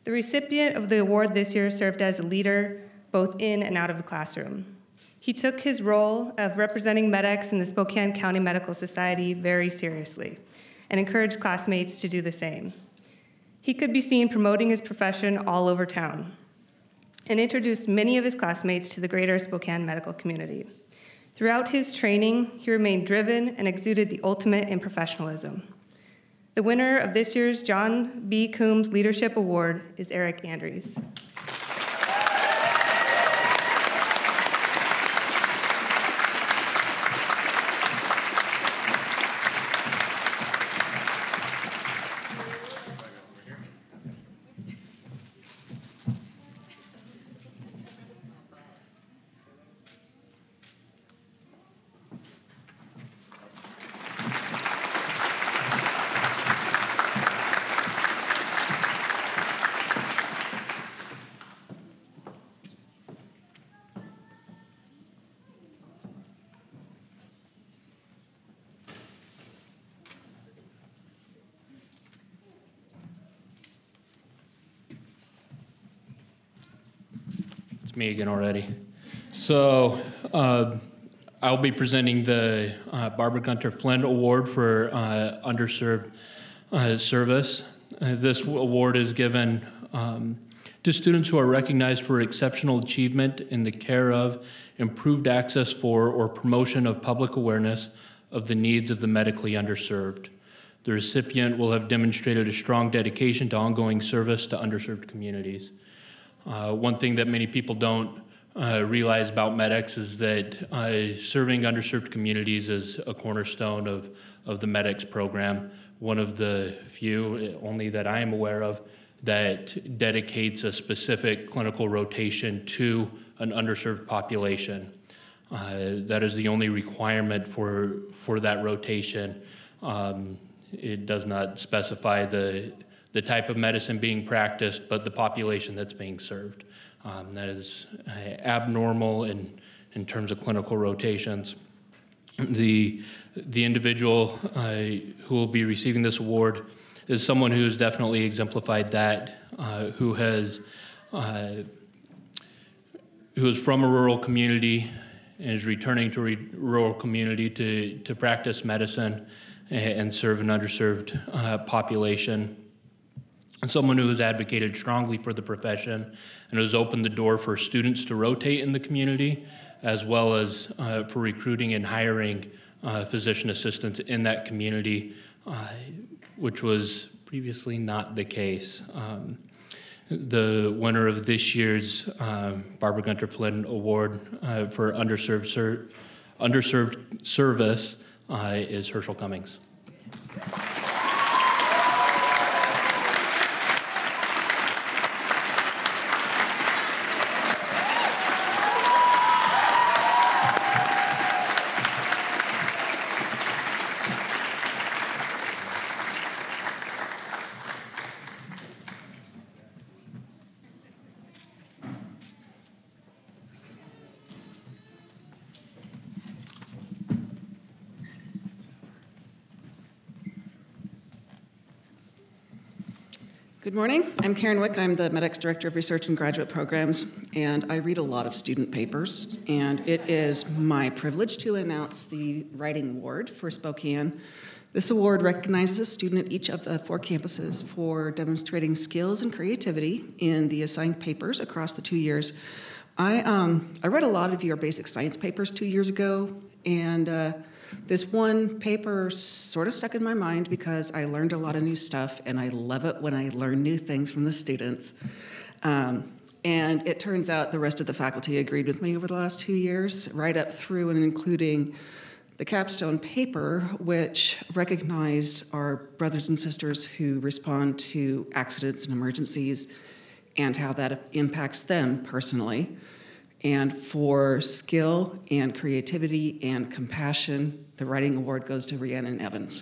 The recipient of the award this year served as a leader both in and out of the classroom. He took his role of representing medics in the Spokane County Medical Society very seriously and encouraged classmates to do the same. He could be seen promoting his profession all over town and introduced many of his classmates to the greater Spokane medical community. Throughout his training, he remained driven and exuded the ultimate in professionalism. The winner of this year's John B. Coombs Leadership Award is Eric Andrews. Me again already. So I'll be presenting the Barbara Gunter Flynn Award for underserved service. This award is given to students who are recognized for exceptional achievement in the care of, improved access for, or promotion of public awareness of the needs of the medically underserved. The recipient will have demonstrated a strong dedication to ongoing service to underserved communities. One thing that many people don't realize about medics is that serving underserved communities is a cornerstone of the medics program. One of the few, only that I am aware of, that dedicates a specific clinical rotation to an underserved population. That is the only requirement for that rotation. It does not specify the type of medicine being practiced, but the population that's being served. That is abnormal in terms of clinical rotations. The individual who will be receiving this award is someone who has definitely exemplified that, who is from a rural community and is returning to a rural community to practice medicine and serve an underserved population. And someone who has advocated strongly for the profession and has opened the door for students to rotate in the community, as well as for recruiting and hiring physician assistants in that community, which was previously not the case. The winner of this year's Barbara Gunter Flynn Award for underserved service is Herschel Cummings. Good morning. I'm Karen Wick. I'm the Medics Director of Research and Graduate Programs, and I read a lot of student papers, and it is my privilege to announce the Writing Award for Spokane. This award recognizes a student at each of the 4 campuses for demonstrating skills and creativity in the assigned papers across the 2 years. I read a lot of your basic science papers 2 years ago, and this one paper sort of stuck in my mind because I learned a lot of new stuff, and I love it when I learn new things from the students. And it turns out the rest of the faculty agreed with me over the last 2 years, right up through and including the capstone paper, which recognized our brothers and sisters who respond to accidents and emergencies and how that impacts them personally. And for skill and creativity and compassion, the Writing Award goes to Rhiannon Evans.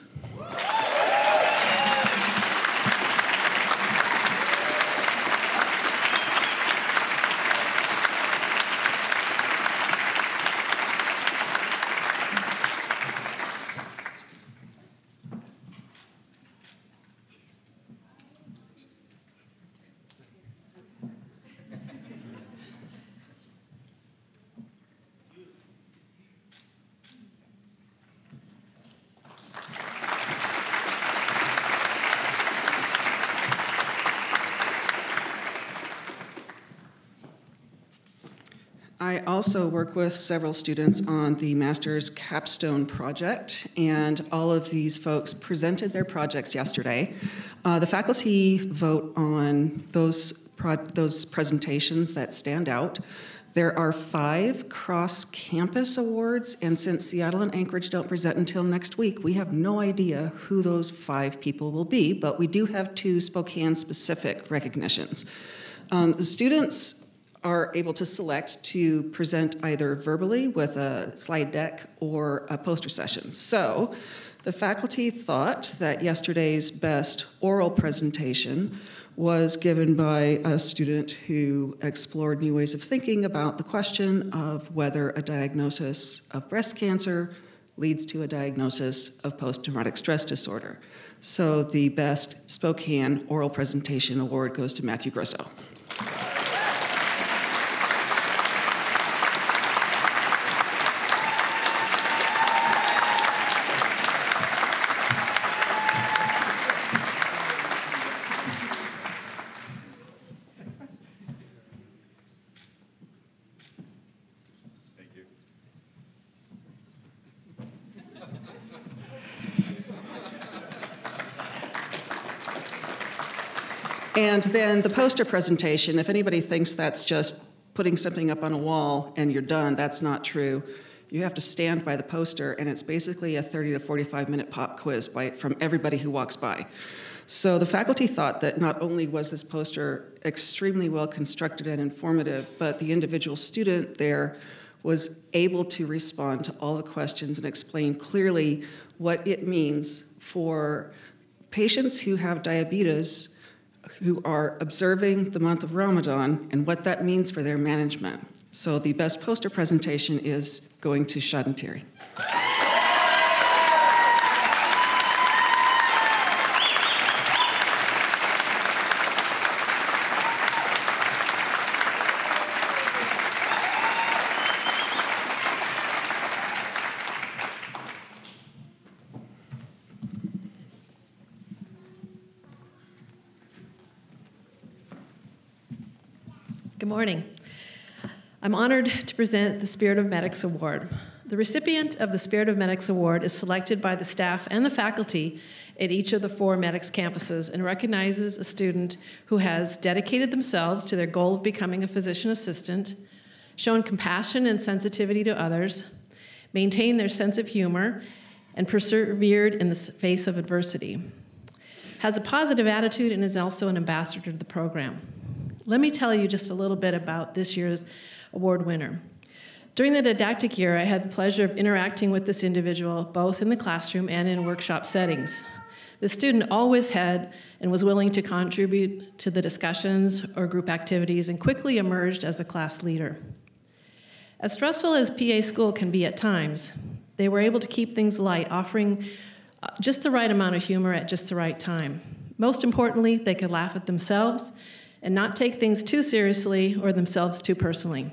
I also work with several students on the master's capstone project, and all of these folks presented their projects yesterday. The faculty vote on those presentations that stand out. There are 5 cross-campus awards, and since Seattle and Anchorage don't present until next week, we have no idea who those 5 people will be, but we do have 2 Spokane-specific recognitions. The students are able to select to present either verbally with a slide deck or a poster session. So the faculty thought that yesterday's best oral presentation was given by a student who explored new ways of thinking about the question of whether a diagnosis of breast cancer leads to a diagnosis of post-traumatic stress disorder. So the best Spokane oral presentation award goes to Matthew Grosso. And then the poster presentation, if anybody thinks that's just putting something up on a wall and you're done, that's not true. You have to stand by the poster, and it's basically a 30 to 45-minute pop quiz from everybody who walks by. So the faculty thought that not only was this poster extremely well constructed and informative, but the individual student there was able to respond to all the questions and explain clearly what it means for patients who have diabetes who are observing the month of Ramadan and what that means for their management. So the best poster presentation is going to Shad and Thierry. Good morning. I'm honored to present the Spirit of Medics Award. The recipient of the Spirit of Medics Award is selected by the staff and the faculty at each of the 4 Medics campuses and recognizes a student who has dedicated themselves to their goal of becoming a physician assistant, shown compassion and sensitivity to others, maintained their sense of humor, and persevered in the face of adversity. Has a positive attitude and is also an ambassador to the program. Let me tell you just a little bit about this year's award winner. During the didactic year, I had the pleasure of interacting with this individual both in the classroom and in workshop settings. The student always had and was willing to contribute to the discussions or group activities and quickly emerged as a class leader. As stressful as PA school can be at times, they were able to keep things light, offering just the right amount of humor at just the right time. Most importantly, they could laugh at themselves and not take things too seriously or themselves too personally.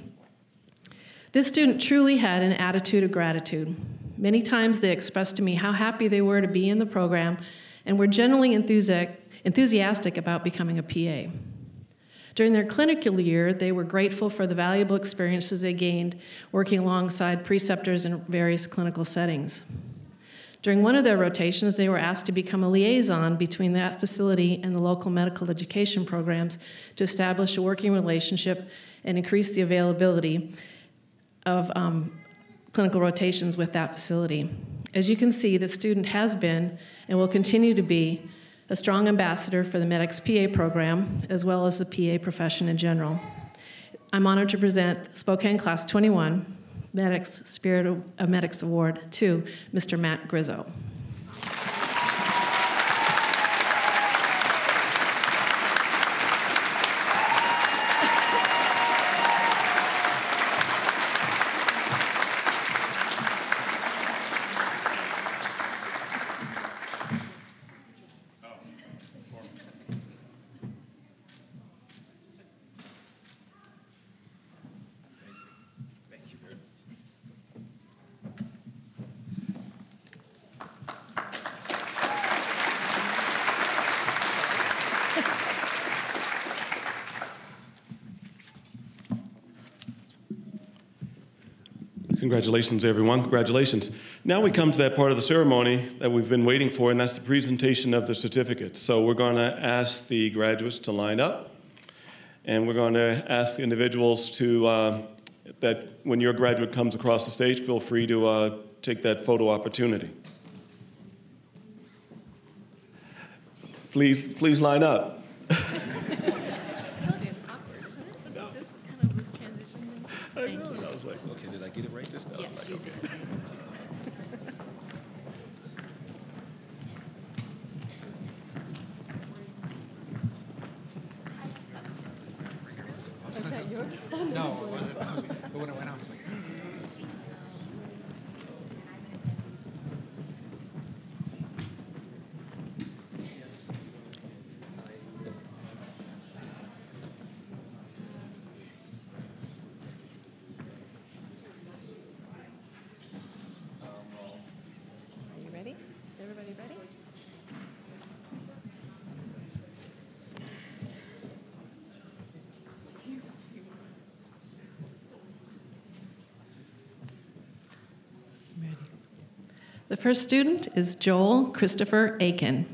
This student truly had an attitude of gratitude. Many times they expressed to me how happy they were to be in the program and were generally enthusiastic about becoming a PA. During their clinical year, they were grateful for the valuable experiences they gained working alongside preceptors in various clinical settings. During one of their rotations, they were asked to become a liaison between that facility and the local medical education programs to establish a working relationship and increase the availability of clinical rotations with that facility. As you can see, the student has been and will continue to be a strong ambassador for the Medics PA program, as well as the PA profession in general. I'm honored to present Spokane Class 21 Medics Spirit of Medics Award to Mr. Matt Grizzo. Congratulations, everyone. Congratulations. Now we come to that part of the ceremony that we've been waiting for, and that's the presentation of the certificates. So we're going to ask the graduates to line up, and we're going to ask individuals to, that when your graduate comes across the stage, feel free to take that photo opportunity. Please line up. I was like, okay, did I get it right this time? Yes, you did. Was that yours? No, it wasn't. But when it went out, I was like, The first student is Joel Christopher Aiken.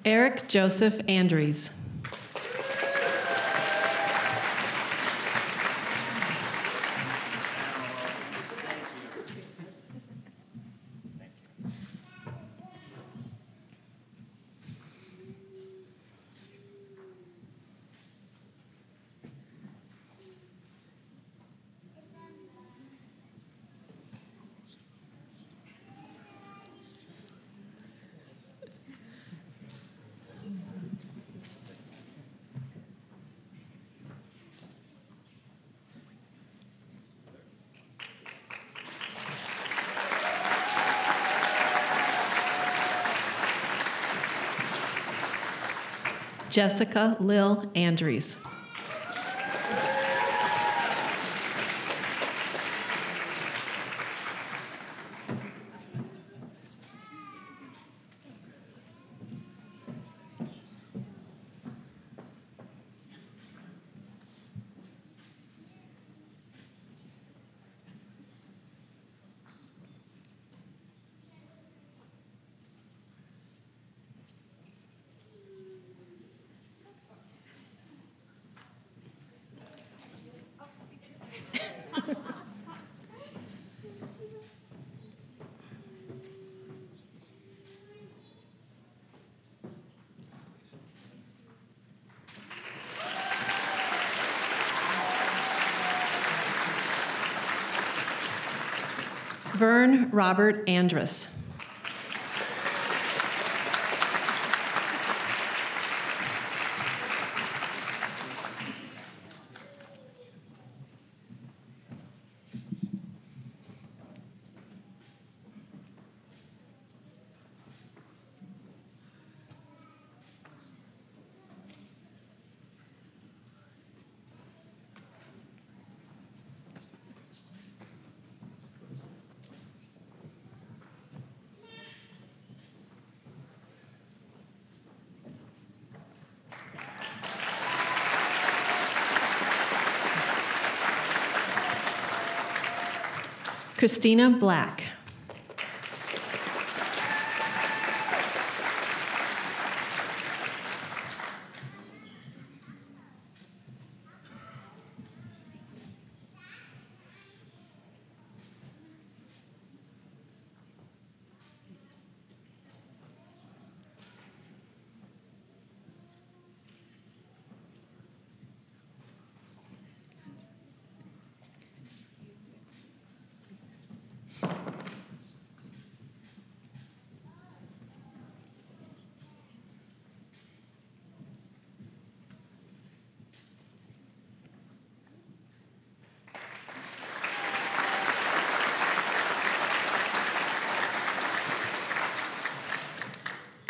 Eric Joseph Andries. Jessica Lil Andries. Vern Robert Andrus. Christina Black.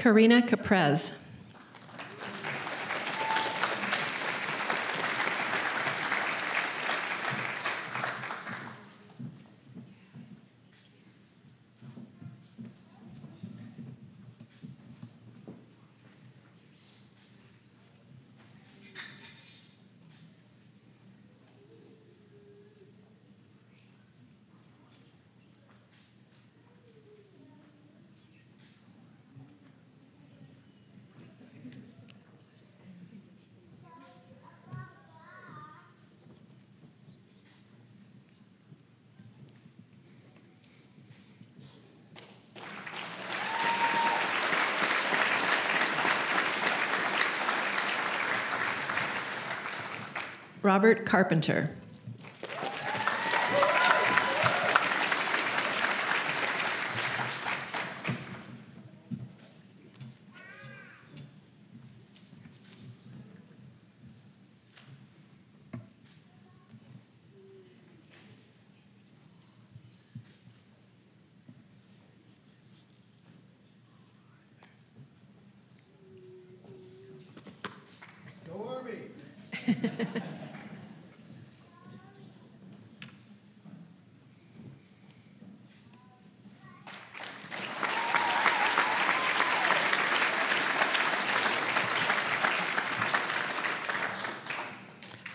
Karina Caprez. Robert Carpenter.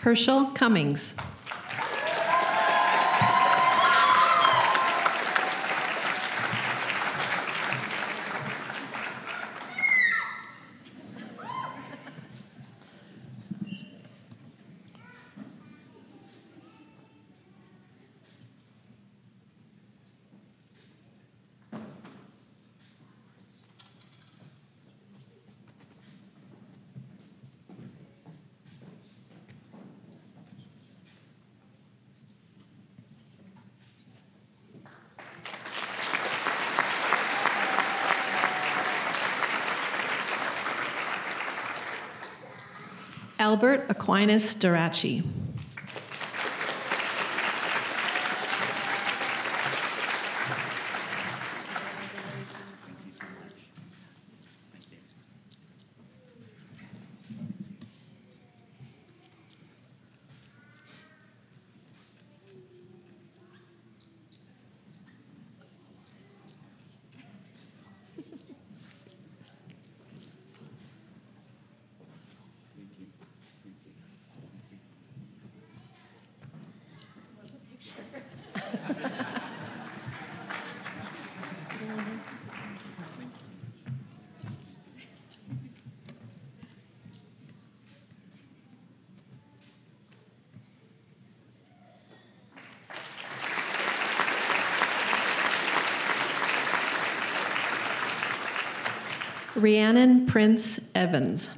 Herschel Cummings. Albert Aquinas Darachi. Rhiannon Prince Evans.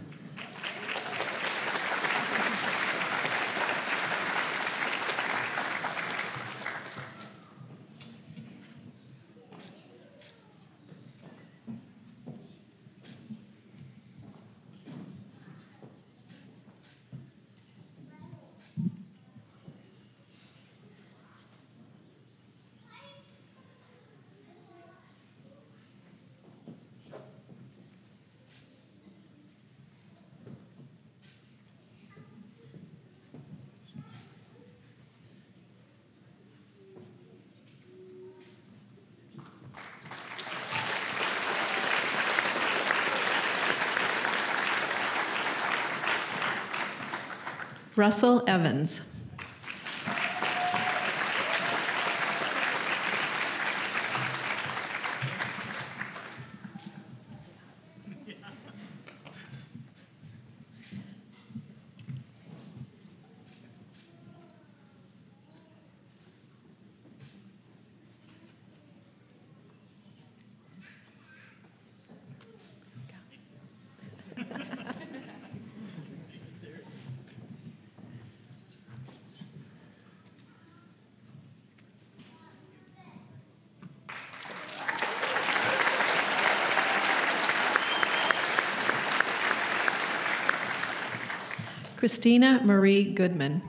Russell Evans. Christina Marie Goodman.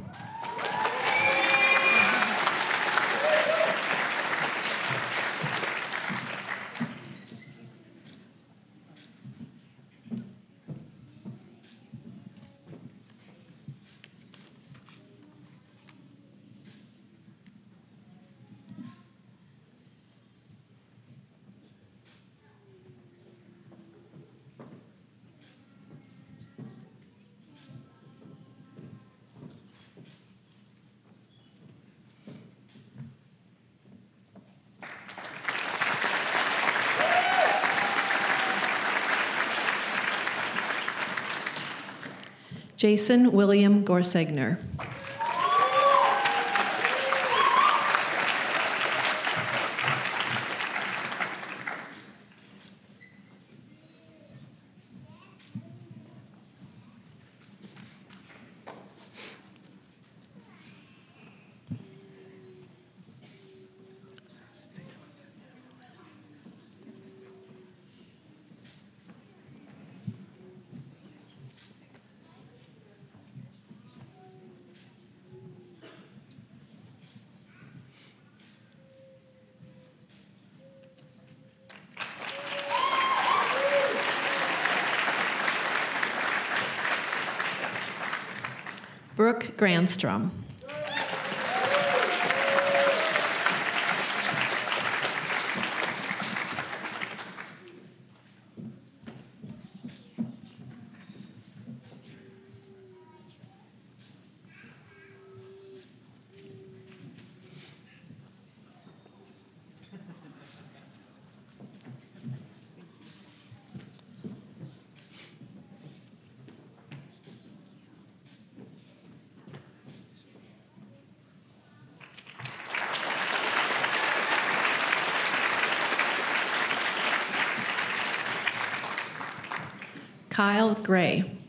Jason William Gorsegner. Brooke Grandstrom. Kyle Gray.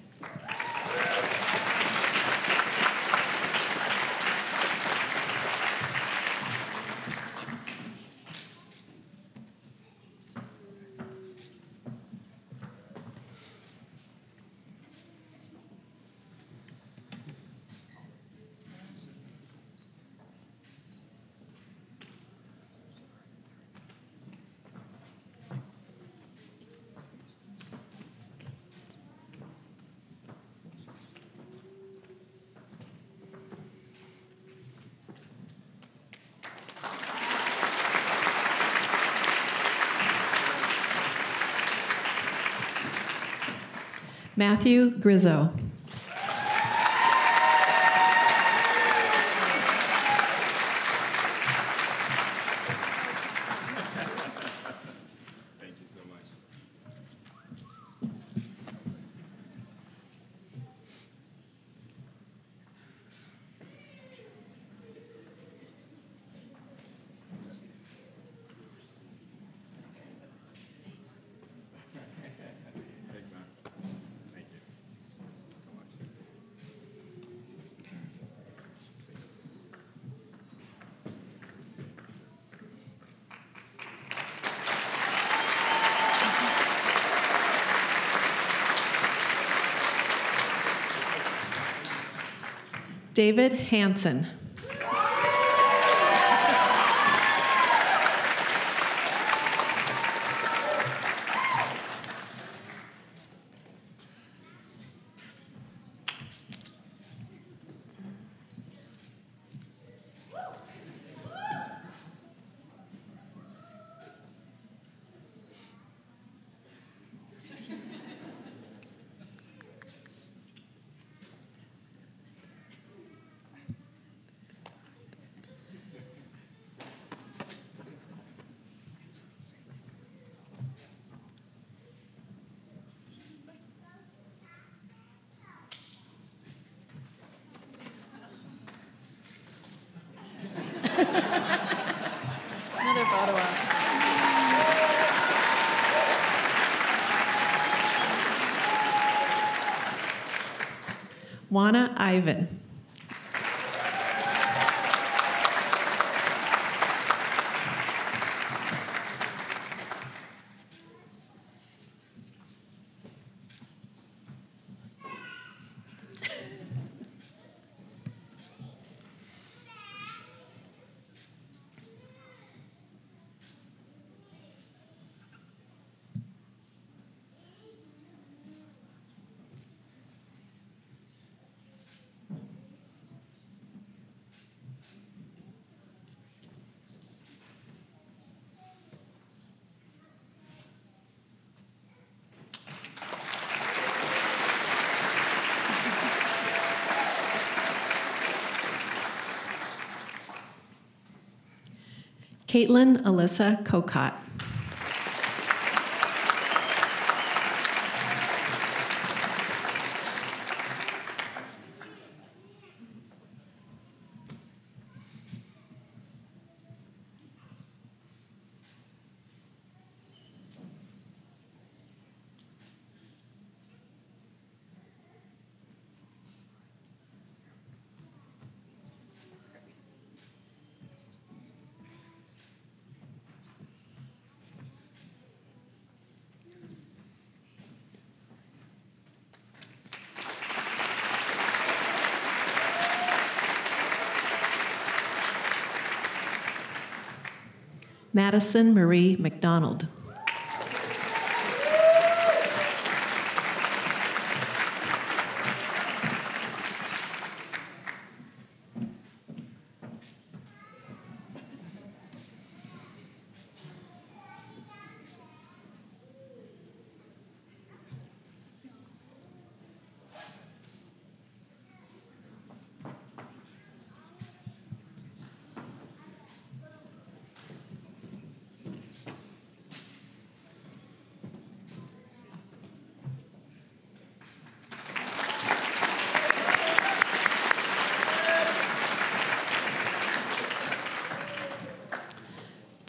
Matthew Grizzo. David Hansen. Another photo op. Juana Ivan. Caitlin Alyssa Kokot. Madison Marie McDonald.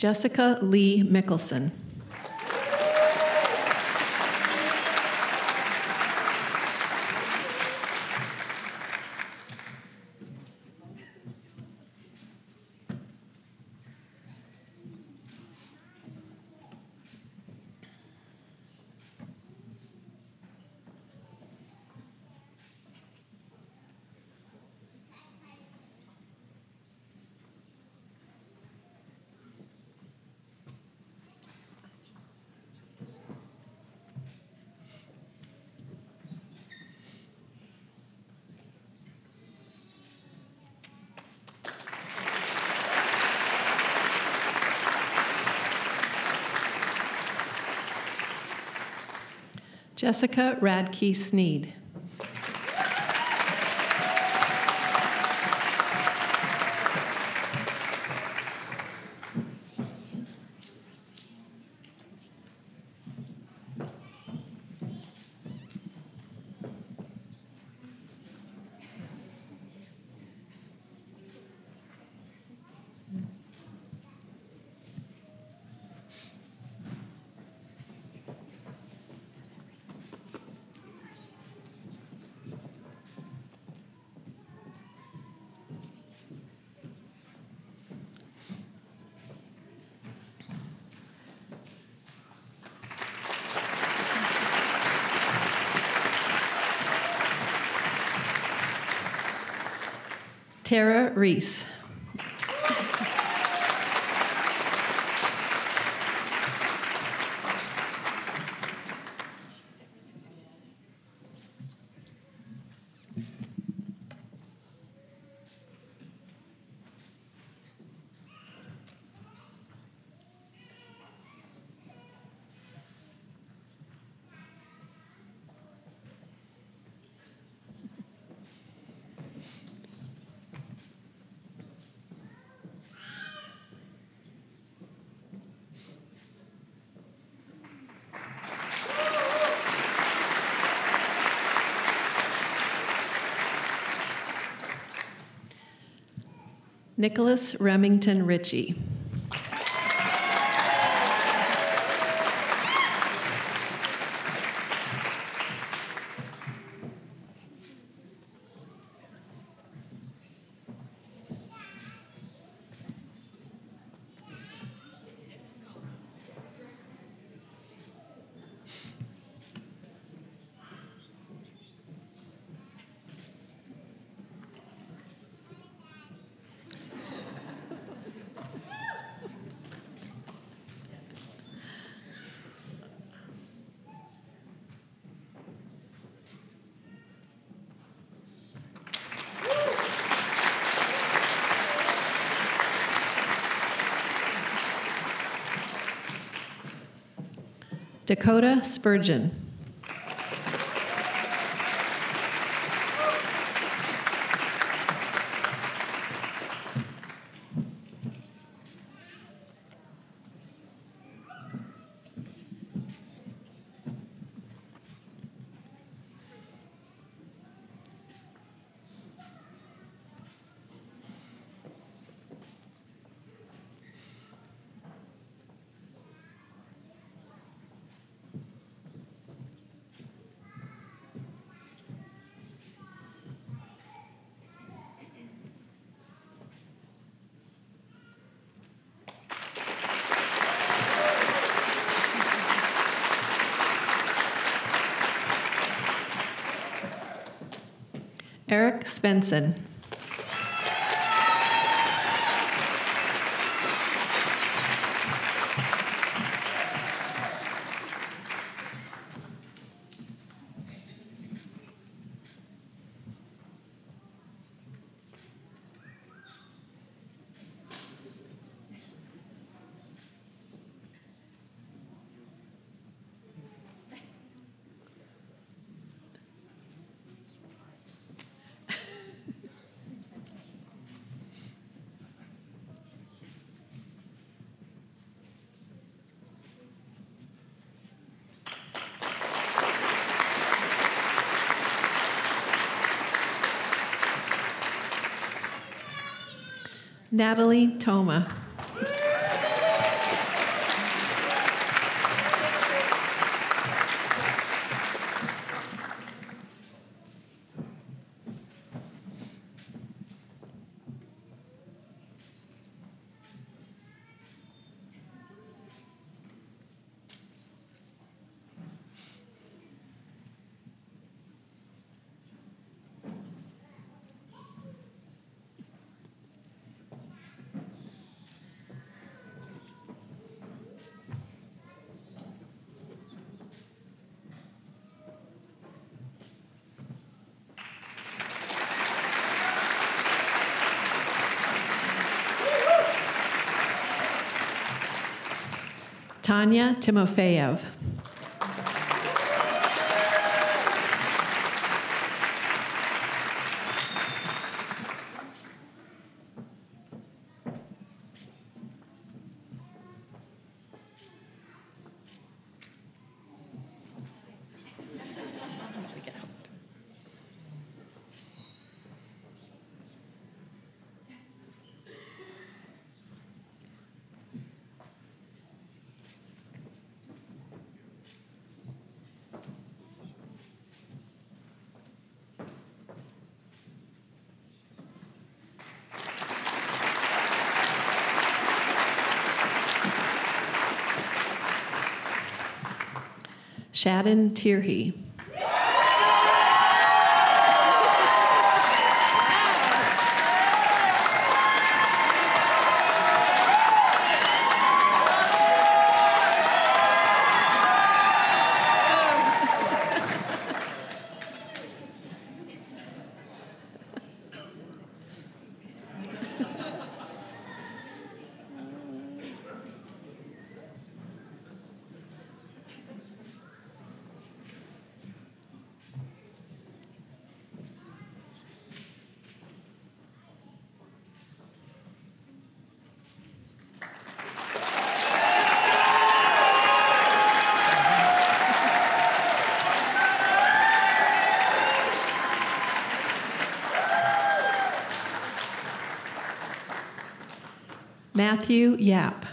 Jessica Lee Mickelson. Jessica Radke Sneed. Tara Reese. Nicholas Remington Ritchie. Dakota Spurgeon. Eric Svensson. Natalie Toma. Tanya Timofeyev. Shadden Tirhe. Matthew Yap.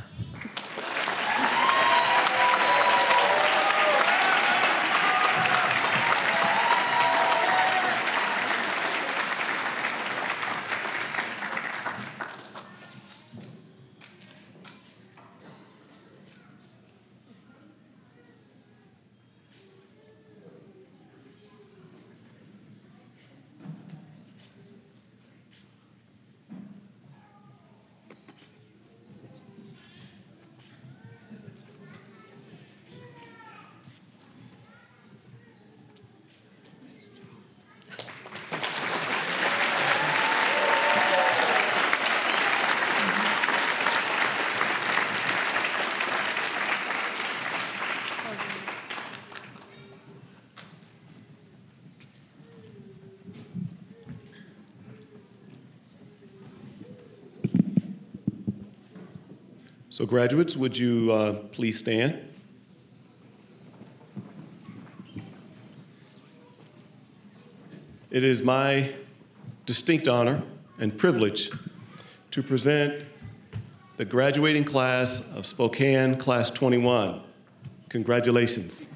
So graduates, would you please stand? It is my distinct honor and privilege to present the graduating class of Spokane, Class 21. Congratulations.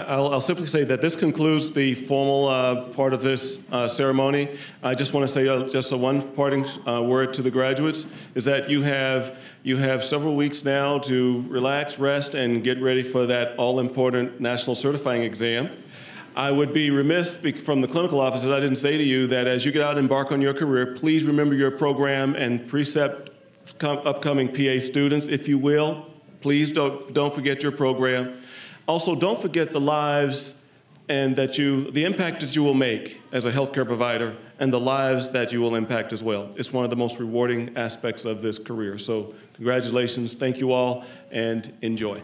I'll simply say that this concludes the formal part of this ceremony. I just want to say just a one parting word to the graduates, is that you have several weeks now to relax, rest, and get ready for that all-important national certifying exam. I would be remiss from the clinical office if I didn't say to you that as you get out and embark on your career, please remember your program and precept upcoming PA students, if you will. Please don't forget your program. Also, don't forget the lives and the impact that you will make as a healthcare provider and the lives that you will impact as well. It's one of the most rewarding aspects of this career. So congratulations, thank you all, and enjoy.